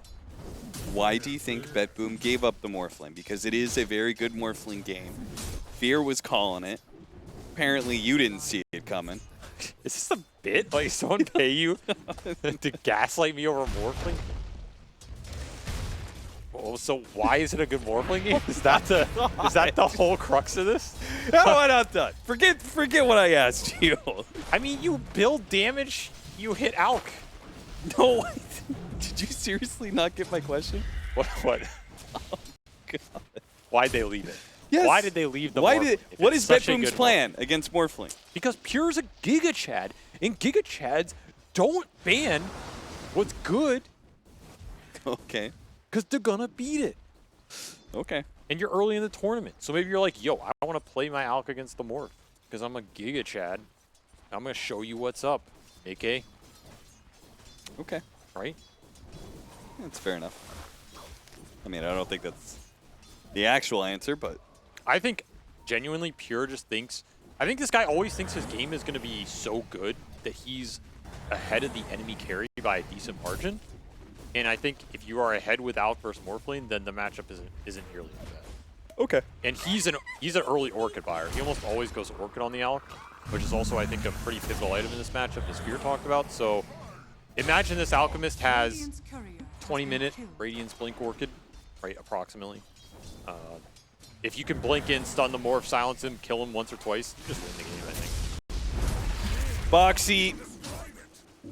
Why do you think BetBoom gave up the Morphling? Because it is a very good Morphling game. Fear was calling it. Apparently you didn't see it coming. Is this a bit? Like someone pay you to gaslight me over Morphling? Oh, so why is it a good Morphling game? Is that the whole crux of this? No, I'm not done. Forget what I asked you. I mean, you build damage, you hit Alk. No, did you seriously not get my question? What? Oh, God. Why'd they leave it? Yes. Why did they leave the Why Morph? did? if What it's is such a BetBoom's good plan against Morphling? Morph? Because Pure's a Giga Chad, and Giga Chads don't ban what's good Okay. because they're gonna beat it. Okay. And you're early in the tournament, so maybe you're like, yo, I want to play my Alk against the Morph because I'm a Giga Chad. I'm gonna show you what's up, AK. Okay. Right? That's fair enough. I mean, I don't think that's the actual answer, but I think genuinely Pure just thinks, I think this guy always thinks his game is going to be so good that he's ahead of the enemy carry by a decent margin. And I think if you are ahead with Alk versus Morphling, then the matchup isn't nearly as bad. okay. And he's an early Orchid buyer. He almost always goes Orchid on the Alk, which is also, I think, a pretty pivotal item in this matchup, as Spear talked about. So imagine this Alchemist has Radiant's courier has 20-minute been killed. Radiance Blink Orchid, right, approximately. If you can blink in, stun the Morph, silence him, kill him once or twice, you just win the game, I think. Boxy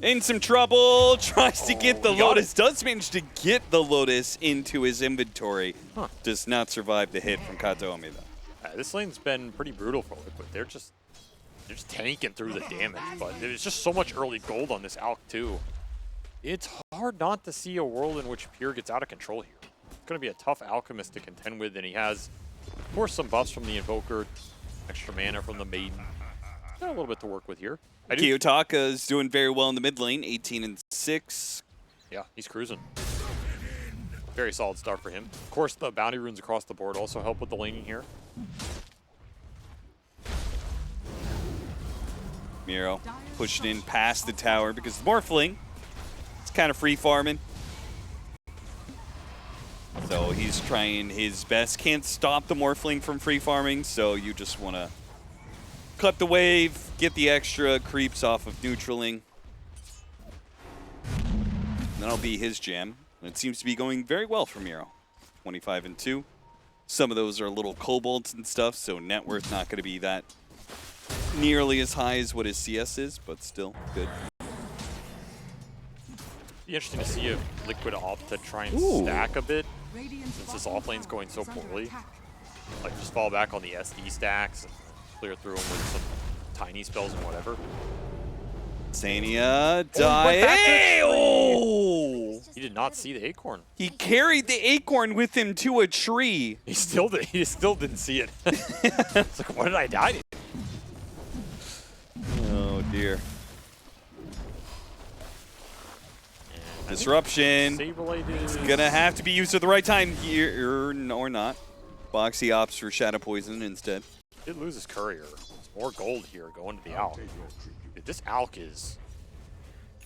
in some trouble, tries to get the he got Lotus, does manage to get the Lotus into his inventory. Huh. Does not survive the hit from Katomi, though. This lane's been pretty brutal for Liquid. They're just tanking through the damage, but there's just so much early gold on this Alk, too. It's hard not to see a world in which Pure gets out of control here. It's going to be a tough Alchemist to contend with, and he has, of course, some buffs from the Invoker, extra mana from the Maiden. Got a little bit to work with here. Kiyotaka is doing very well in the mid lane, 18-6. Yeah, he's cruising. Very solid start for him. Of course, the bounty runes across the board also help with the laning here. Miro pushing in past the tower because the Morphling is kind of free farming. So he's trying his best. Can't stop the Morphling from free farming, so you just want to cut the wave, get the extra creeps off of neutraling. That'll be his jam. And it seems to be going very well for Miro. 25-2. Some of those are little kobolds and stuff, so net worth not going to be that nearly as high as what his CS is, but still good. Be interesting to see if Liquid opt to try and Ooh. stack a bit, Radiant's since this bottom offlane's going so tower is under poorly. attack. Like, just fall back on the SD stacks and clear through them with some tiny spells and whatever. Sania went back to die. tree. Oh! He did not see the Acorn. He carried the acorn with him to a tree. He still didn't see it. It's like, what did I die to? Oh dear. And I think Disruption. Saberlight is Gonna have to be used at the right time here, or not. Boxy opts for Shadow Poison instead. Did lose his courier. There's more gold here going to the Alk. Dude, this Alk is...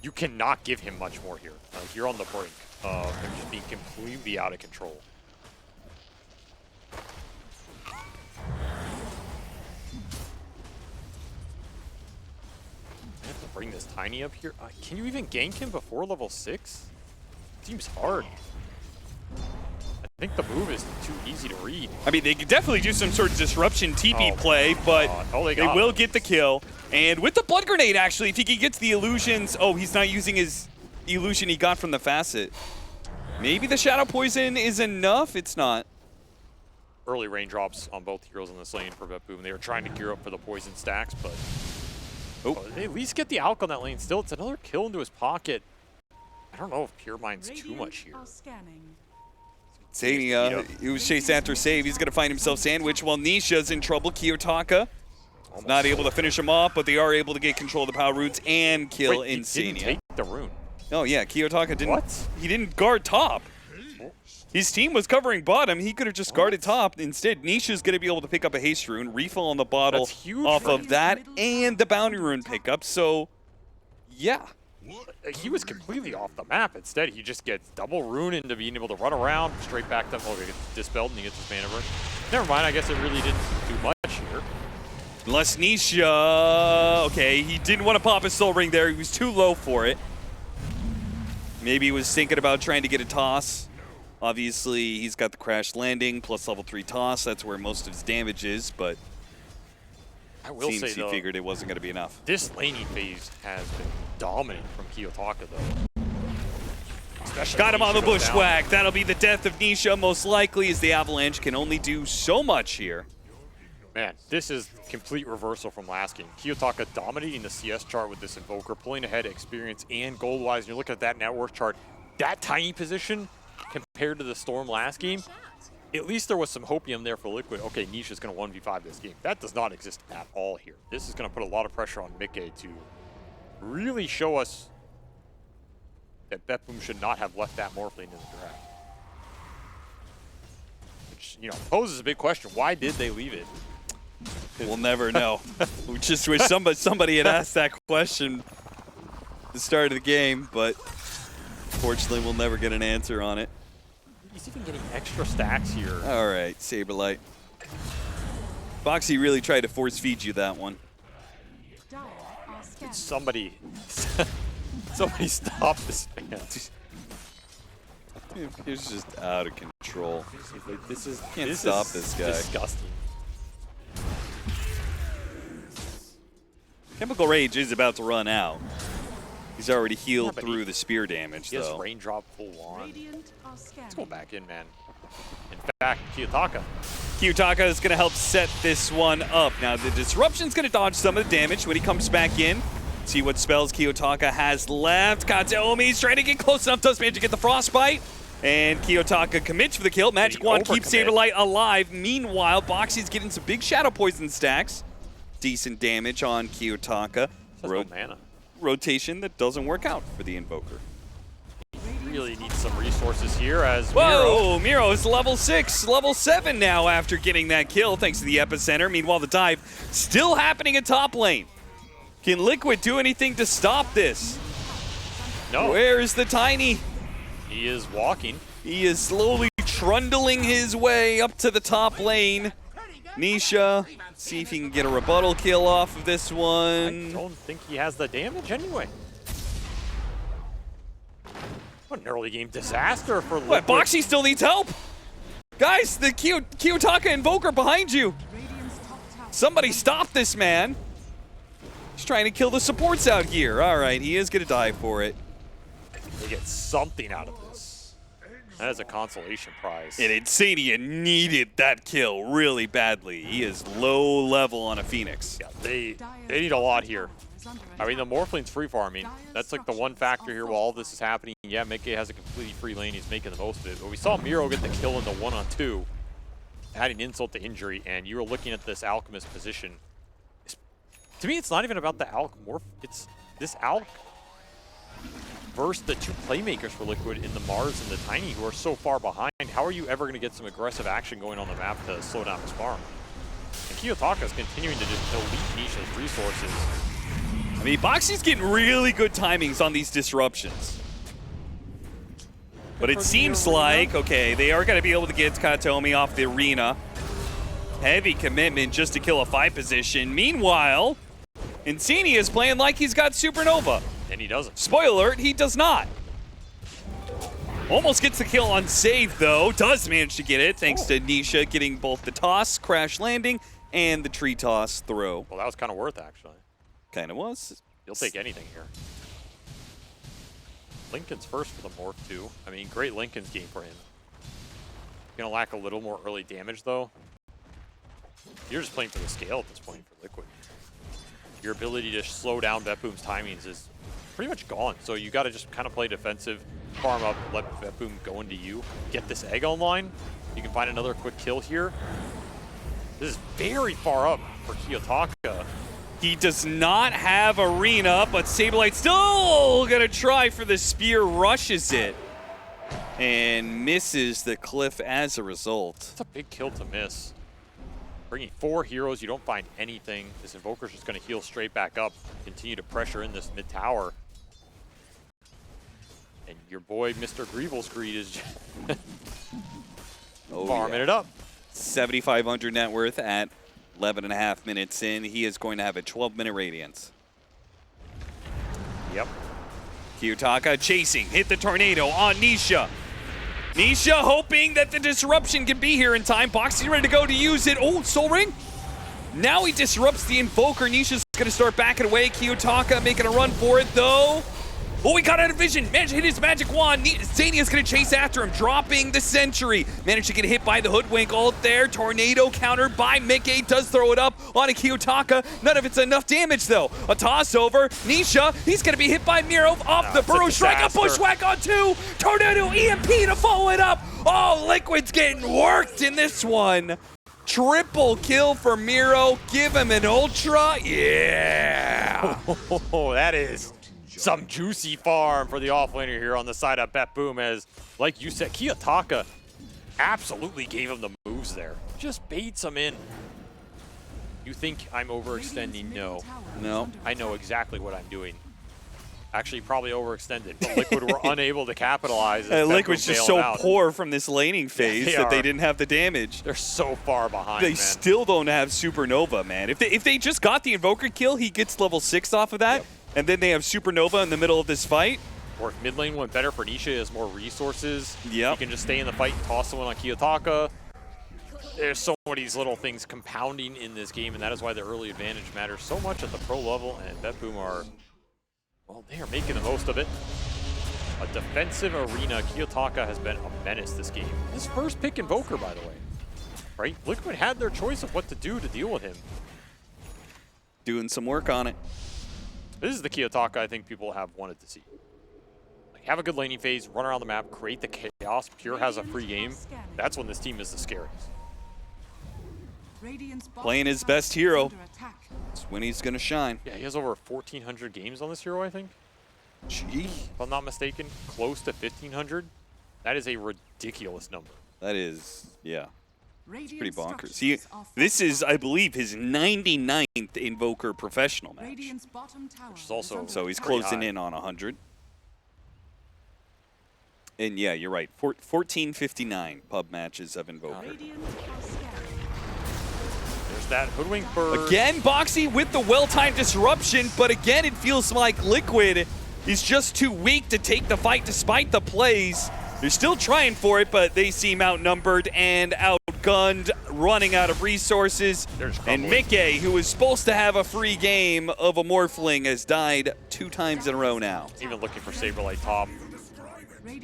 You cannot give him much more here. Like, you're on the brink of him just being completely out of control. I have to bring this Tiny up here. Can you even gank him before level 6? Seems hard. I think the move is too easy to read. I mean, they could definitely do some sort of disruption TP Oh, play, but they they got will him. get the kill. And with the Blood Grenade, actually, if he can get to the illusions... Oh, he's not using his illusion he got from the Facet. Maybe the Shadow Poison is enough? It's not. Early raindrops on both heroes in this lane for BetBoom. They were trying to gear up for the poison stacks, but they at least get the Alk on that lane. Still, it's another kill into his pocket. I don't know if Pure Mind's too much here. Are scanning. Sania, he was chased after save. He's going to find himself sandwiched while Nisha's in trouble. Kiyotaka not able to finish him off, but they are able to get control of the power roots and kill Wait, he didn't Insania. take the rune. Oh yeah, Kiyotaka didn't. What? He didn't guard top. His team was covering bottom. He could have just guarded top. Instead, Nisha's going to be able to pick up a haste rune, refill on the bottle That's huge off for of him. that, and the bounty rune pickup. So, yeah. He was completely off the map. Instead, he just gets double rune into being able to run around, straight back to... Oh, he gets dispelled and he gets his mana burn. Never mind, I guess it really didn't do much here. Unless Nisha... Okay, he didn't want to pop his soul ring there. He was too low for it. Maybe he was thinking about trying to get a toss. Obviously, he's got the crash landing plus level 3 toss. That's where most of his damage is, but I will seems say, he though, figured it wasn't going to be enough. this laning phase has been dominant from Kiyotaka, though. He's Especially Got him when on the Nisha goes down. bushwhack. That'll be the death of Nisha, most likely, as the Avalanche can only do so much here. Man, this is complete reversal from last game. Kiyotaka dominating the CS chart with this Invoker, pulling ahead experience and gold-wise. And you look at that net worth chart, that tiny position compared to the Storm last game, at least there was some hopium there for Liquid. Okay, Nisha's going to 1v5 this game. That does not exist at all here. This is going to put a lot of pressure on Mickey to really show us that BetBoom should not have left that Morphling in the draft. Which, you know, poses a big question. Why did they leave it? We'll never know. We just wish somebody had asked that question at the start of the game, but fortunately we'll never get an answer on it. He's even getting extra stacks here. All right, Saberlight. Boxy really tried to force feed you that one. Dire are scanning. Somebody stop this man. He's just out of control. Like, this is stop this guy. Disgusting. Chemical Rage is about to run out. He's already healed but through the spear damage, He has though. raindrop full on. Radiant are scanning. Let's go back in, man. In fact, Kiyotaka. Kiyotaka is going to help set this one up. Now, the Disruption's going to dodge some of the damage when he comes back in. See what spells Kiyotaka has left. Kateomi's trying to get close enough. Does manage to get the Frostbite. And Kiyotaka commits for the kill. Magic Wand keeps overcommit. Saberlight alive. Meanwhile, Boxy's getting some big Shadow Poison stacks. Decent damage on Kiyotaka. Has no mana. Rotation that doesn't work out for the Invoker. Really needs some resources here as Miro. Whoa, Miro is level 6, level 7 now after getting that kill thanks to the epicenter. Meanwhile, the dive still happening in top lane. Can Liquid do anything to stop this? No, Where is the Tiny? he is walking. He is slowly trundling his way up to the top lane. Nisha, see if he can get a rebuttal kill off of this I one. don't think he has the damage anyway. What an early game disaster for Liquid. What, Boxy still needs help? Guys, the Kiyotaka Invoker behind you. Radiant's top tower. Somebody stop this man. He's trying to kill the supports out here. All right, he is going to die for it. They get something out of this. That is a consolation prize. And Insania needed that kill really badly. He is low level on a Phoenix. Yeah, they need a lot here. Is under I mean, the attack. Morphling's free farming. That's like the one factor here while all this is happening. Yeah, Mickey has a completely free lane. He's making the most of it. But we saw Miro get the kill in the 1-on-2, adding insult to injury, and you were looking at this Alchemist position. To me, it's not even about the Alch Morph. It's this Alch versus the two playmakers for Liquid in the Mars and the Tiny, who are so far behind. How are you ever going to get some aggressive action going on the map to slow down his farm? And Kiyotaka is continuing to just elite Nisha's resources. I mean, Boxy's getting really good timings on these disruptions. But it seems like, okay, they are going to be able to get Katomi off the arena. Heavy commitment just to kill a 5 position. Meanwhile, Insania is playing like he's got Supernova. And he doesn't. Spoiler alert, he does not. Almost gets the kill on save, though. Does manage to get it, thanks to Nisha getting both the toss, crash landing, and the tree toss throw. Well, that was kind of worth, actually. Kind of was. You'll take anything here. Lincoln's first for the Morph, too. I mean, great Lincoln's game for him. Gonna lack a little more early damage, though. You're just playing for the scale at this point for Liquid. Your ability to slow down BetBoom's timings is pretty much gone. So you got to just kind of play defensive, farm up, let BetBoom go into you, get this egg online. You can find another quick kill here. This is very far up for Kiyotaka. He does not have arena, but Saberlight still gonna try for the spear, rushes it, and misses the cliff as a result. It's a big kill to miss. Bringing 4 heroes, you don't find anything. This Invoker's just going to heal straight back up, continue to pressure in this mid tower. And your boy, Mr. Greevil's Greed, is farming it up. 7,500 net worth at 11.5 minutes in. He is going to have a 12-minute radiance. Yep. Kiyotaka chasing, hit the tornado on Nisha. Nisha hoping that the disruption can be here in time. Boxy ready to go to use it. Oh, Soul Ring. Now he disrupts the Invoker. Nisha's going to start backing away. Kiyotaka making a run for it, though. Oh, he got out of vision. Managed to hit his magic wand. Zania's going to chase after him, dropping the sentry. Managed to get hit by the Hoodwink ult there. Tornado countered by Mickey. Does throw it up on a Kiyotaka. None of it's enough damage, though. A toss over. Nisha, he's going to be hit by Miro off the Burrow Strike. A bushwhack on 2. Tornado EMP to follow it up. Oh, Liquid's getting worked in this one. Triple kill for Miro. Give him an ultra. Yeah. Oh, that is some juicy farm for the offlaner here on the side of BetBoom, as, like you said, Kiyotaka absolutely gave him the moves there. Just baits him in. You think I'm overextending? No. No. I know exactly what I'm doing. Actually, probably overextended, but Liquid were unable to capitalize. Liquid's just so poor from this laning phase that they didn't have the damage. They're so far behind, They still don't have Supernova, man. If they just got the Invoker kill, he gets level 6 off of that, and then they have Supernova in the middle of this fight. Or if mid lane went better for Nisha, has more resources. Yep. He can just stay in the fight and toss someone on Kiyotaka. There's so many of these little things compounding in this game, and that is why the early advantage matters so much at the pro level, and BetBoom are... well, they are making the most of it. A defensive arena. Kiyotaka has been a menace this game. His first pick Invoker, by the way. Right? Liquid had their choice of what to do to deal with him. Doing some work on it. This is the Kiyotaka I think people have wanted to see. Like, have a good laning phase, run around the map, create the chaos. Pure has a free game. That's when this team is the scariest. Playing his best hero. It's when he's going to shine. Yeah, he has over 1,400 games on this hero, I think. Gee. If I'm not mistaken, close to 1,500. That is a ridiculous number. That is, yeah. It's pretty bonkers. This is, I believe, his 99th Invoker professional match. Which is also so he's closing in on 100. And yeah, you're right. 1459 pub matches of Invoker. There's that Hoodwink bird. Again, Boxy with the well-timed disruption, but again, it feels like Liquid is just too weak to take the fight despite the plays. They're still trying for it, but they seem outnumbered and outgunned, running out of resources. And Mickey, who is supposed to have a free game of a Morphling, has died 2 times in a row now. Even looking for Saberlight top.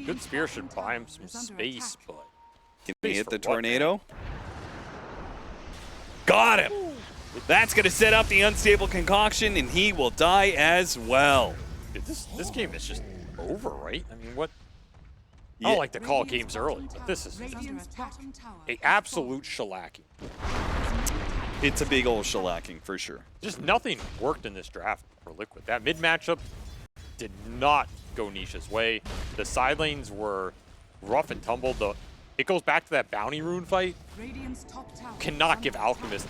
Good Spear should buy him some space, but... Can he hit the tornado? Got him! That's going to set up the unstable concoction, and he will die as well. Dude, this game is just over, right? I mean, what... I don't like to call games early, but this is a absolute shellacking. It's a big old shellacking, for sure. Just nothing worked in this draft for Liquid. That mid matchup did not go Nisha's way. The side lanes were rough and tumble. It goes back to that bounty rune fight. Cannot give Alchemist,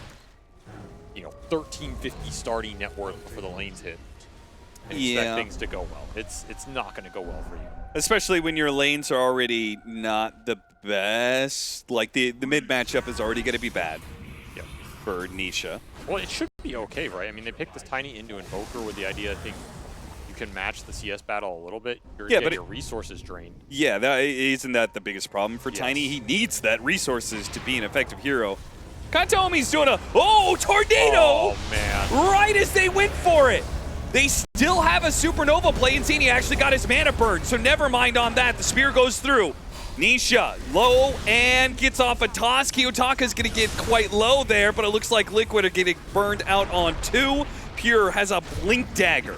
1350 starting net worth before the lanes hit and expect things to go well. It's not going to go well for you. Especially when your lanes are already not the best. Like, the mid matchup is already going to be bad for Nisha. Well, it should be okay, right? I mean, they picked this tiny into Invoker with the idea, I think, you can match the CS battle a little bit. You're going to get your resources drained. Yeah, isn't that the biggest problem for Tiny? He needs that resources to be an effective hero. Katomi's doing a, tornado! Oh, man. Right as they went for it. They still have a Supernova play, and Zini actually got his mana burned, so never mind on that. The spear goes through. Nisha, low, and gets off a toss. Kiyotaka's going to get quite low there, but it looks like Liquid are getting burned out on 2. Pure has a Blink Dagger.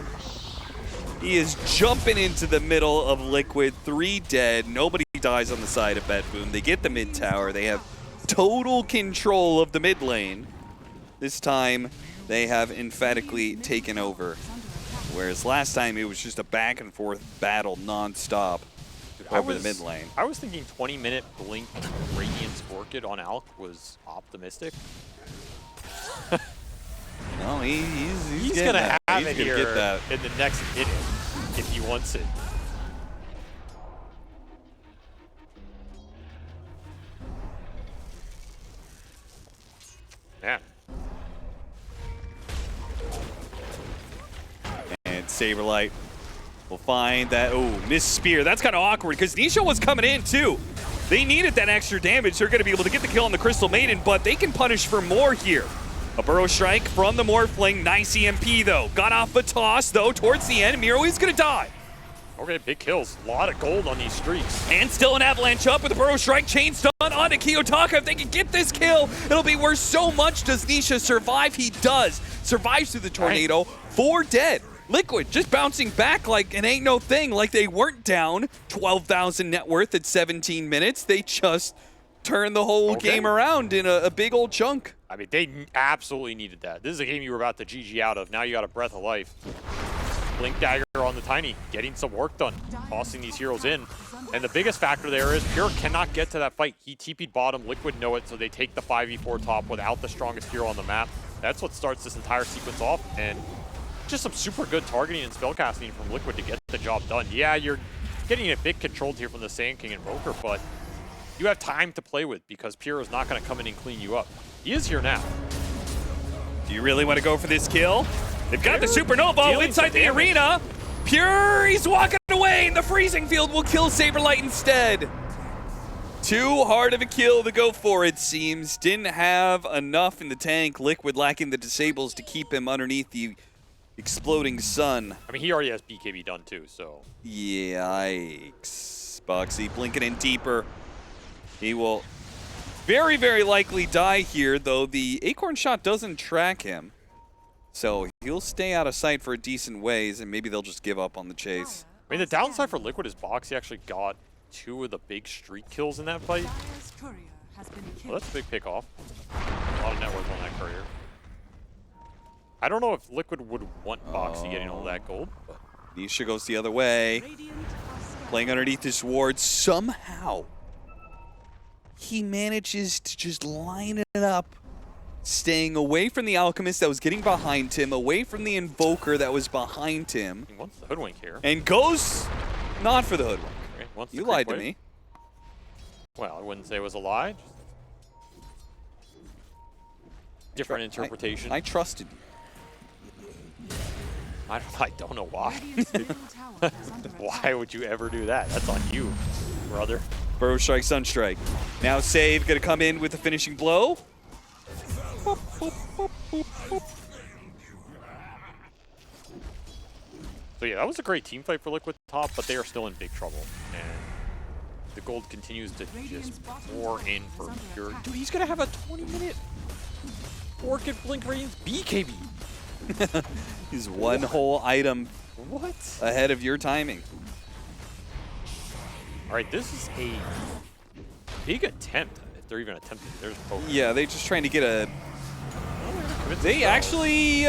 He is jumping into the middle of Liquid, 3 dead. Nobody dies on the side of BetBoom. They get the mid tower. They have total control of the mid lane. This time, they have emphatically taken over. Whereas last time, it was just a back-and-forth battle non-stop over the mid lane. I was thinking 20-minute Blink Radiance Orchid on Alk was optimistic. No, he's going to have it here get in the next minute if he wants it. Man. And Saberlight will find that, miss spear. That's kind of awkward because Nisha was coming in too. They needed that extra damage. They're going to be able to get the kill on the Crystal Maiden, but they can punish for more here. A Burrow Strike from the Morphling. Nice EMP though. Got off the toss though towards the end. Miro is going to die. Okay, big kills. A lot of gold on these streaks. And still an avalanche up with a burrow strike chain stun onto Kiyotaka. If they can get this kill, it'll be worth so much. Does Nisha survive? He does. Survives through the tornado. 4 dead. Liquid just bouncing back like it ain't no thing, like they weren't down 12,000 net worth at 17 minutes. They just turned the whole game around in a big old chunk. I mean, they absolutely needed that. This is a game you were about to GG out of. Now you got a breath of life. Blink Dagger on the Tiny, getting some work done, tossing these heroes in. And the biggest factor there is Pure cannot get to that fight. He TP'd bottom, Liquid know it, so they take the 5v4 top without the strongest hero on the map. That's what starts this entire sequence off, and just some super good targeting and spellcasting from Liquid to get the job done. Yeah, you're getting a bit controlled here from the Sand King Invoker, but you have time to play with because Pure is not going to come in and clean you up. He is here now. Do you really want to go for this kill? They've got the Supernova inside the arena. Pure, he's walking away, and the freezing field will kill Saberlight instead. Too hard of a kill to go for, it seems. Didn't have enough in the tank. Liquid lacking the disables to keep him underneath the exploding sun. I mean, he already has BKB done too, so. Yikes. Boxy blinking in deeper. He will very, very likely die here, though the Acorn shot doesn't track him. So he'll stay out of sight for a decent ways, and maybe they'll just give up on the chase. I mean, the downside for Liquid is Boxy actually got 2 of the big streak kills in that fight. Well, that's a big pick off. A lot of net worth on that courier. I don't know if Liquid would want Boxy getting all that gold. But Nisha goes the other way. Playing underneath his ward. Somehow, he manages to just line it up. Staying away from the Alchemist that was getting behind him, away from the Invoker that was behind him. he wants the Hoodwink here. And goes not for the Hoodwink. Okay, wants the You creep lied to wave. me. Well, I wouldn't say it was a lie. Just different interpretation. I trusted you. I don't know why. Why would you ever do that? That's on you, brother. Burrow strike, Sunstrike. Now Save gonna come in with the finishing blow. So yeah, that was a great team fight for Liquid top, but they are still in big trouble. And the gold continues to just pour in for Pure. Dude, he's gonna have a 20-minute Orchid Blink Radiance BKB. He's one whole item What? ahead of your timing. All right, this is a big attempt. If they're even attempting, there's both. Yeah, they're just trying to get a... They They actually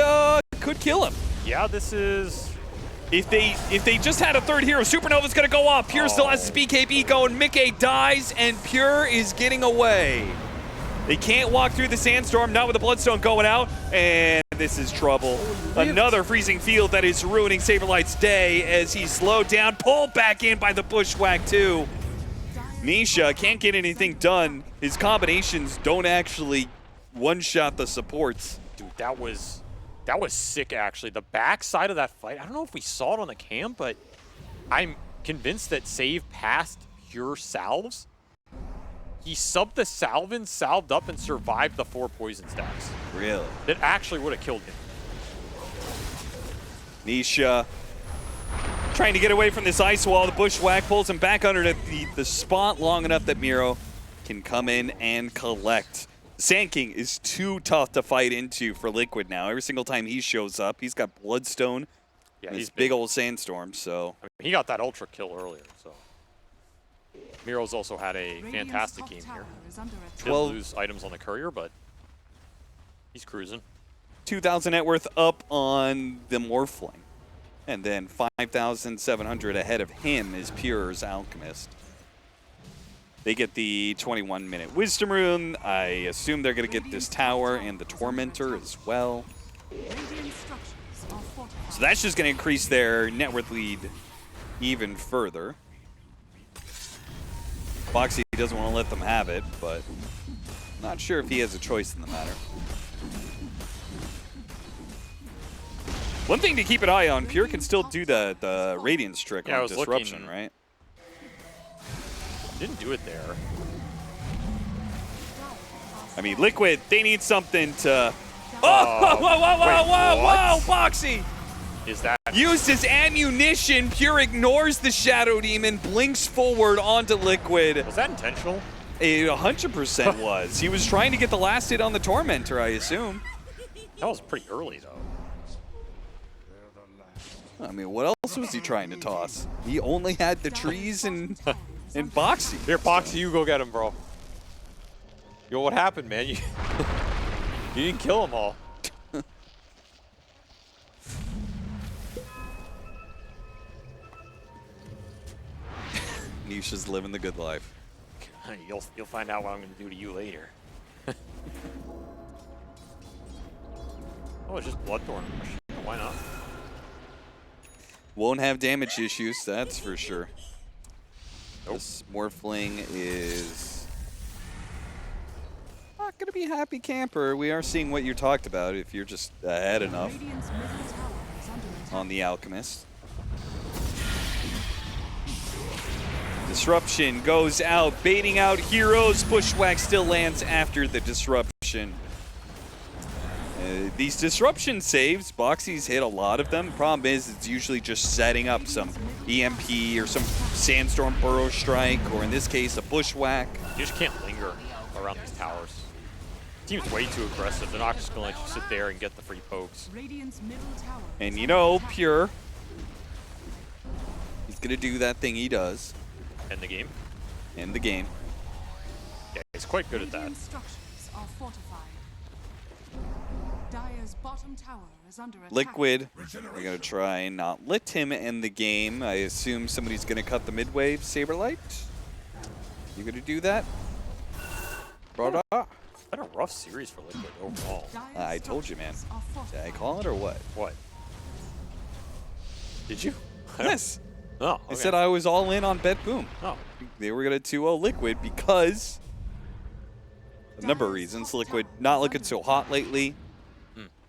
could kill him. Yeah, this is. If they just had a third hero, Supernova's gonna go off. Pure still has his BKB going. Mickey dies, and Pure is getting away. They can't walk through the sandstorm, not with the Bloodstone going out, and this is trouble. Another freezing field that is ruining Saberlight's day as he's slowed down, pulled back in by the Bushwhack too. Nisha can't get anything done. His combinations don't actually one-shot the supports. Dude, that was sick, actually. The back side of that fight, I don't know if we saw it on the cam, but I'm convinced that Save passed Pure salves. He subbed the salve in, salved up, and survived the 4 poison stacks. Really? That actually would have killed him. Nisha trying to get away from this ice wall. The Bushwhack pulls him back under the spot long enough that Miro can come in and collect. Sand King is too tough to fight into for Liquid now. Every single time he shows up, he's got Bloodstone. Yeah, and he's this big old sandstorm, so. I mean, he got that ultra kill earlier, so. Miro's also had a fantastic game here. Did lose items on the courier, but he's cruising. 2,000 net worth up on the Morphling. And then 5,700 ahead of him is Pure's Alchemist. They get the 21-minute Wisdom Rune. I assume they're going to get this tower and the Tormentor as well. So that's just going to increase their net worth lead even further. Boxy doesn't want to let them have it, but not sure if he has a choice in the matter. One thing to keep an eye on, Pure can still do the Radiance trick on Disruption, right? Didn't do it there. I mean, Liquid, they need something to... whoa, whoa, Boxy! Is that used as ammunition. Pure ignores the Shadow Demon, blinks forward onto Liquid. Was that intentional? It 100% was. He was trying to get the last hit on the Tormentor, I assume. That was pretty early, though. I mean, what else was he trying to toss? He only had the trees and Boxy. Here, Boxy, you go get him, bro. Yo, what happened, man? You didn't kill them all. Nisha's living the good life. You'll find out what I'm going to do to you later. Oh, it's just Bloodthorn. Why not? Won't have damage issues, that's for sure. Nope. This Morphling is not going to be a happy camper. We are seeing what you talked about if you're just ahead enough Radiant's middle tower is under attack. on the Alchemist. Disruption goes out, baiting out heroes. Bushwhack still lands after the disruption. These disruption saves, Boxy's hit a lot of them. Problem is, it's usually just setting up some EMP or some Sandstorm Burrow Strike, or in this case, a Bushwhack. You just can't linger around these towers. Team's way too aggressive. They're not just going to let you sit there and get the free pokes. Radiant's middle tower And is you under know, attack. Pure, he's going to do that thing he does End the game. in the game. Yeah, he's quite good at that. Radiant structures are fortified. Dire's bottom tower is under attack. Liquid, we're going to try and not let him end the game. I assume somebody's going to cut the mid-wave Saberlight. You going to do that? Brother? It's been a rough series for Liquid overall. Dire's I told you, man. structures are Did I fortified. call it or what? What? Did you? Yes. Oh, okay. I said I was all in on BetBoom. Oh, They were going to 2-0 Liquid because a number of reasons. Liquid not looking so hot lately.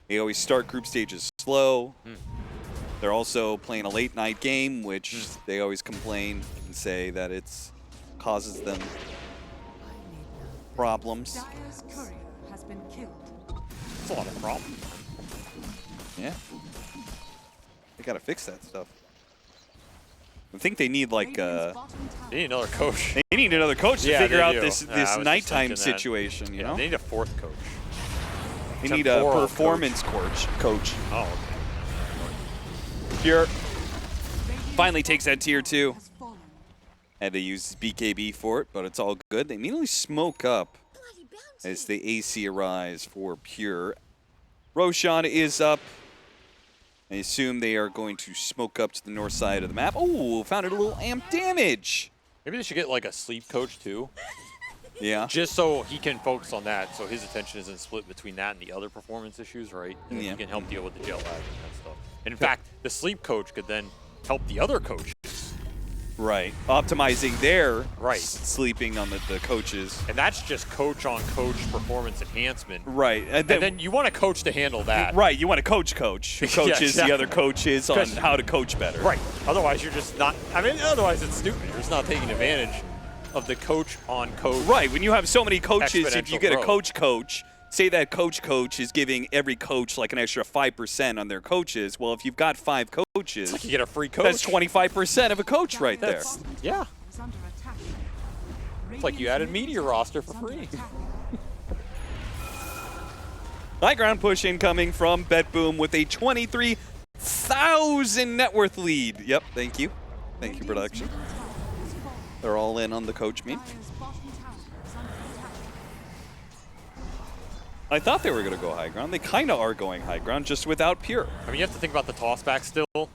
They always start group stages slow. They're also playing a late night game, which they always complain and say that it's causes them problems. Dire's courier has been killed. that's a lot of problems. Yeah. They got to fix that stuff. I think they need like Radiant's bottom tower They need another coach. they need another coach to Yeah, figure they out do. this Yeah, I was just nighttime thinking that. situation, you Yeah, know? they need a fourth coach. They need a temporal performance coach. Oh, okay. Pure Radiant's finally takes that tier 2. has fallen. Had to use BKB for it, but it's all good. They immediately smoke up as the AC arise for Pure. Roshan is up. I assume they are going to smoke up to the north side of the map. Oh, found it a little amp damage. Maybe they should get like a sleep coach too, Yeah. just so he can focus on that, so his attention isn't split between that and the other performance issues, right? And then Yeah. he can help deal with the jet lag and that stuff. And in fact, the sleep coach could then help the other coaches. Right. Optimizing their Right. sleeping on the coaches. And that's just coach-on-coach performance enhancement. Right. And then you want a coach to handle that. Right. You want a coach who Yeah, coaches exactly. the other coaches on 'Cause- how to coach better. Right. Otherwise, you're just not. I mean, otherwise it's stupid. You're just not taking advantage of the coach-on-coach. Right, when you have so many coaches, if you Exponential get a growth. coach, say that coach is giving every coach like an extra 5% on their coaches. Well, if you've got 5 coaches, You get a free coach. that's 25% of a coach right there. Dire's bottom yeah. tower is under attack. It's like you added me to your roster for free. High ground push incoming from BetBoom with a 23,000 net worth lead. Yep, thank you. Thank you, production. They're all in on the coach meme. I thought they were going to go high ground. They kind of are going high ground, just without Pure. I mean, you have to think about the tossback still. Like,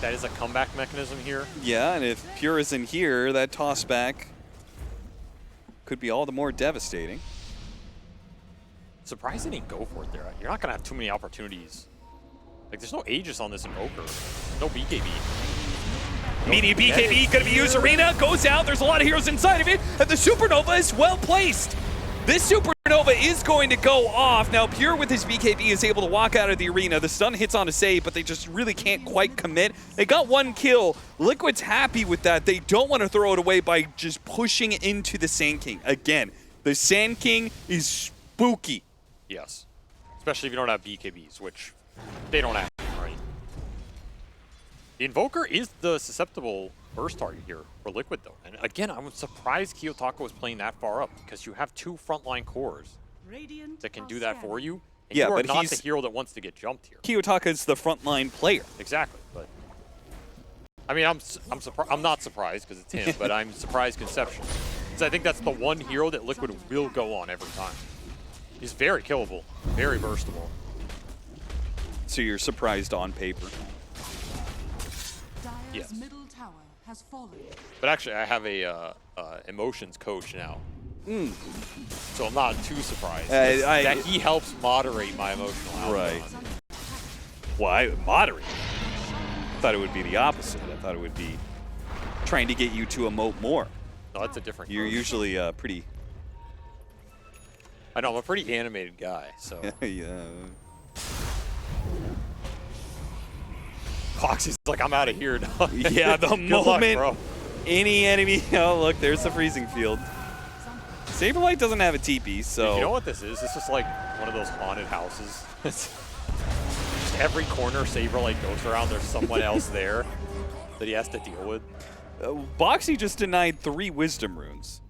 that is a comeback mechanism here. Yeah, and if Pure isn't here, that toss back could be all the more devastating. Surprised they didn't go for it there. You're not going to have too many opportunities. Like, there's no Aegis on this Invoker. No BKB. Meaty BKB going to be used. Arena goes out. There's a lot of heroes inside of it, and the Supernova is well placed. This Supernova is going to go off. Now, Pure with his BKB is able to walk out of the arena. The stun hits on a save, but they just really can't quite commit. They got 1 kill. Liquid's happy with that. They don't want to throw it away by just pushing into the Sand King. Again, the Sand King is spooky. Yes. Especially if you don't have BKBs, which they don't have, right? The Invoker is the susceptible burst target here for Liquid, though. And again, I'm surprised Kiyotaka was playing that far up because you have 2 frontline cores Radiant that can are do that for scanning. you. And Yeah, you are but not he's- the hero that wants to get jumped here. Kiyotaka's the frontline player. Exactly, but I mean, I'm not surprised because it's him, but I'm surprised conceptually. Because I think that's the one hero that Liquid will go on every time. He's very killable, very burstable. So you're surprised on paper. Dire's Yes. middle tower has fallen. But actually, I have a emotions coach now, so I'm not too surprised that he helps moderate my emotional output. Right. Well, I moderate. Thought it would be the opposite. I thought it would be trying to get you to emote more. No, that's a different. You're coach. usually pretty. I know I'm a pretty animated guy, so. Yeah. Foxy's like, I'm out of here. Dog. Yeah, the Good luck, moment bro. any enemy. Oh, look, there's the freezing field. Saberlight doesn't have a TP, so. You know what this is? This is like one of those haunted houses. Just every corner Saberlight goes around, there's someone else there that he has to deal with. Boxy just denied 3 wisdom runes.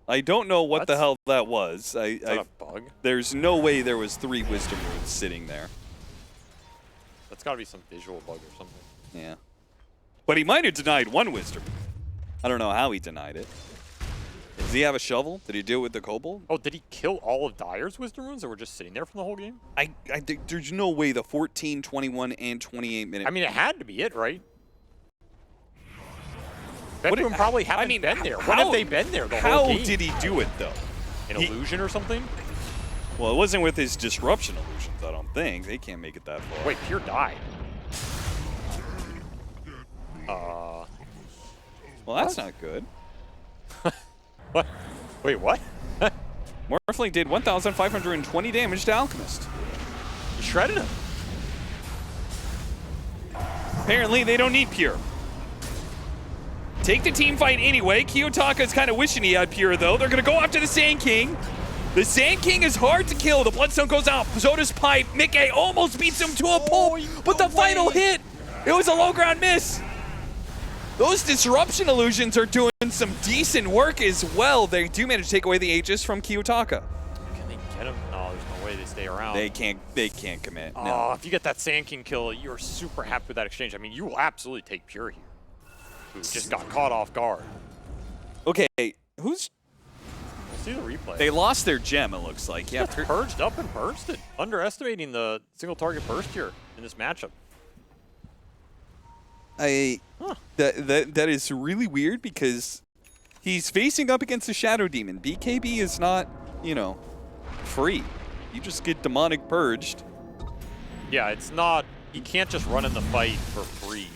I don't know what the What? hell that was. Is that a bug? There's no way there was 3 wisdom runes sitting there. That's got to be some visual bug or something. Yeah. But he might have denied 1 wisdom. I don't know how he denied it. Does he have a shovel? Did he do it with the kobold? Oh, did he kill all of Dire's wisdom runes that were just sitting there from the whole game? I think there's no way the 14, 21, and 28 minute. I mean, it had to be it, right? What BetBoom did- probably haven't I mean, been there. When how- have they been there the whole How game? did he do it though? An he- illusion or something? Well, it wasn't with his disruption illusions. I don't think they can't make it that far. Wait, Pure died. Well, that's not good. What? Wait, what? Morphling did 1,520 damage to Alchemist. He shredded him. Apparently, they don't need Pure. Take the team fight anyway. Kiyotaka's kind of wishing he had Pure, though. They're going to go after the Sand King. The Sand King is hard to kill. The Bloodstone goes out. So does Pipe. Mickey almost beats him to a pulp, but the final hit, it was a low ground miss. Those disruption illusions are doing some decent work as well. They do manage to take away the Aegis from Kiyotaka. Can they get him? No, there's no way they stay around. They can't commit. Oh, No. if you get that Sand King kill, you're super happy with that exchange. I mean, you will absolutely take Pure here. Who just got caught off guard. Okay, who's We'll see the replay. they lost their gem, it looks like. Yeah, Gets purged up and bursted. Underestimating the single target burst here in this matchup. That is really weird because he's facing up against a Shadow Demon. BKB is not, free. You just get demonic purged. Yeah, it's not. He can't just run in the fight for free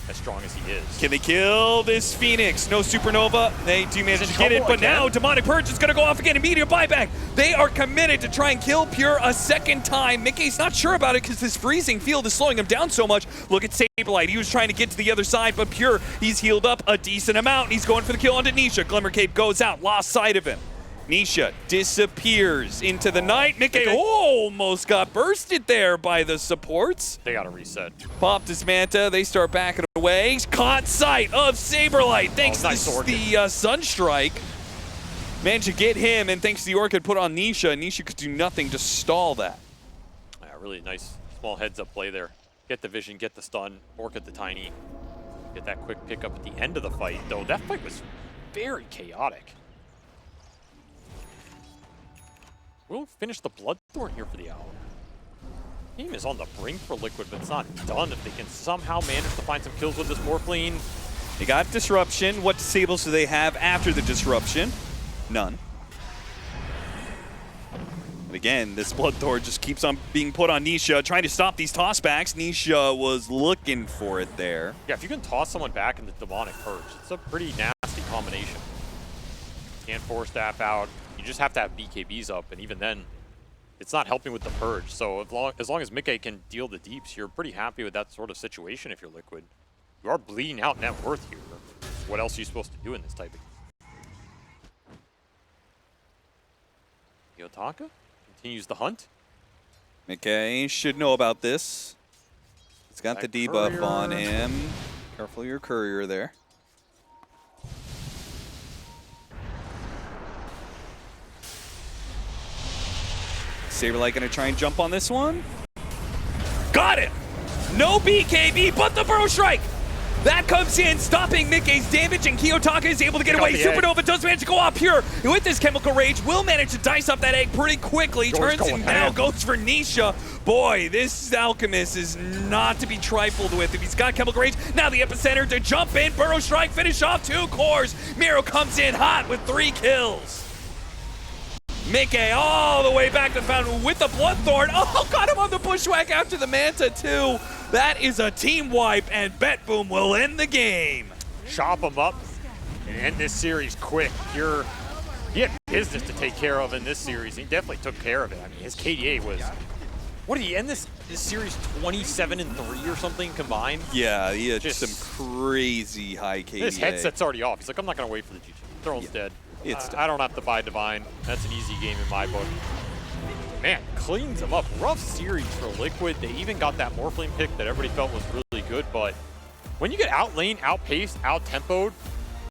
as strong as he is. Can they kill this Phoenix? No Supernova. They do manage to get it, but now Demonic Purge is going to go off again. Immediate buyback. They are committed to try and kill Pure a second time. Mickey's not sure about it because this freezing field is slowing him down so much. Look at Saberlight. He was trying to get to the other side, but Pure, he's healed up a decent amount. He's going for the kill onto Nisha. Glimmer Cape goes out. Lost sight of him. Nisha disappears into the night. Mickey almost got bursted there by the supports. They got to reset. Popped his Manta. They start backing away. He's caught sight of Saberlight. Thanks nice to Orchid. the Sunstrike. Managed to get him, and thanks to the Orchid put on Nisha. Nisha could do nothing to stall that. Yeah, really nice small heads-up play there. Get the vision, get the stun, Orchid the tiny. Get that quick pickup at the end of the fight, though. That fight was very chaotic. We'll finish the Bloodthorn here for the Owl. Game is on the brink for Liquid, but it's not done if they can somehow manage to find some kills with this Morphling. They got Disruption. What disables do they have after the Disruption? None. And again, this Bloodthorn just keeps on being put on Nisha, trying to stop these tossbacks. Nisha was looking for it there. Yeah, if you can toss someone back in the Demonic Purge, it's a pretty nasty combination. Can't force staff out. You just have to have BKBs up, and even then, it's not helping with the Purge. So as long as Mickey can deal the deeps, you're pretty happy with that sort of situation if you're Liquid. You are bleeding out net worth here. What else are you supposed to do in this type of game? Kiyotaka continues the hunt. Mickey should know about this. He's got the That debuff courier. on him. Careful your courier there. Saberlight gonna try and jump on this one. Got it! No BKB, but the Burrow Strike! That comes in, stopping Mickey's damage, and Kiyotaka is able to get away. Supernova does manage to go off Pure with this Chemical Rage. Will manage to dice up that egg pretty quickly. Turns and now goes for Nisha. Boy, this Alchemist is not to be trifled with. If he's got Chemical Rage, now the Epicenter to jump in. Burrow Strike, finish off 2 cores. Miro comes in hot with 3 kills. Mickey all the way back to the fountain with the Bloodthorn. Oh, got him on the Bushwhack after the Manta too. That is a team wipe, and BetBoom will end the game. Chop him up and end this series quick. He had business to take care of in this series. He definitely took care of it. I mean, his KDA was, what did he end this series 27-3 or something combined? Yeah, he had Just some crazy high KDA. His headset's already off. He's like, I'm not going to wait for the GG. Throne's dead. It's I don't have to buy Divine. That's an easy game in my book. Man, cleans them up. Rough series for Liquid. They even got that Morphling pick that everybody felt was really good, but when you get outlaned, outpaced, out-tempoed,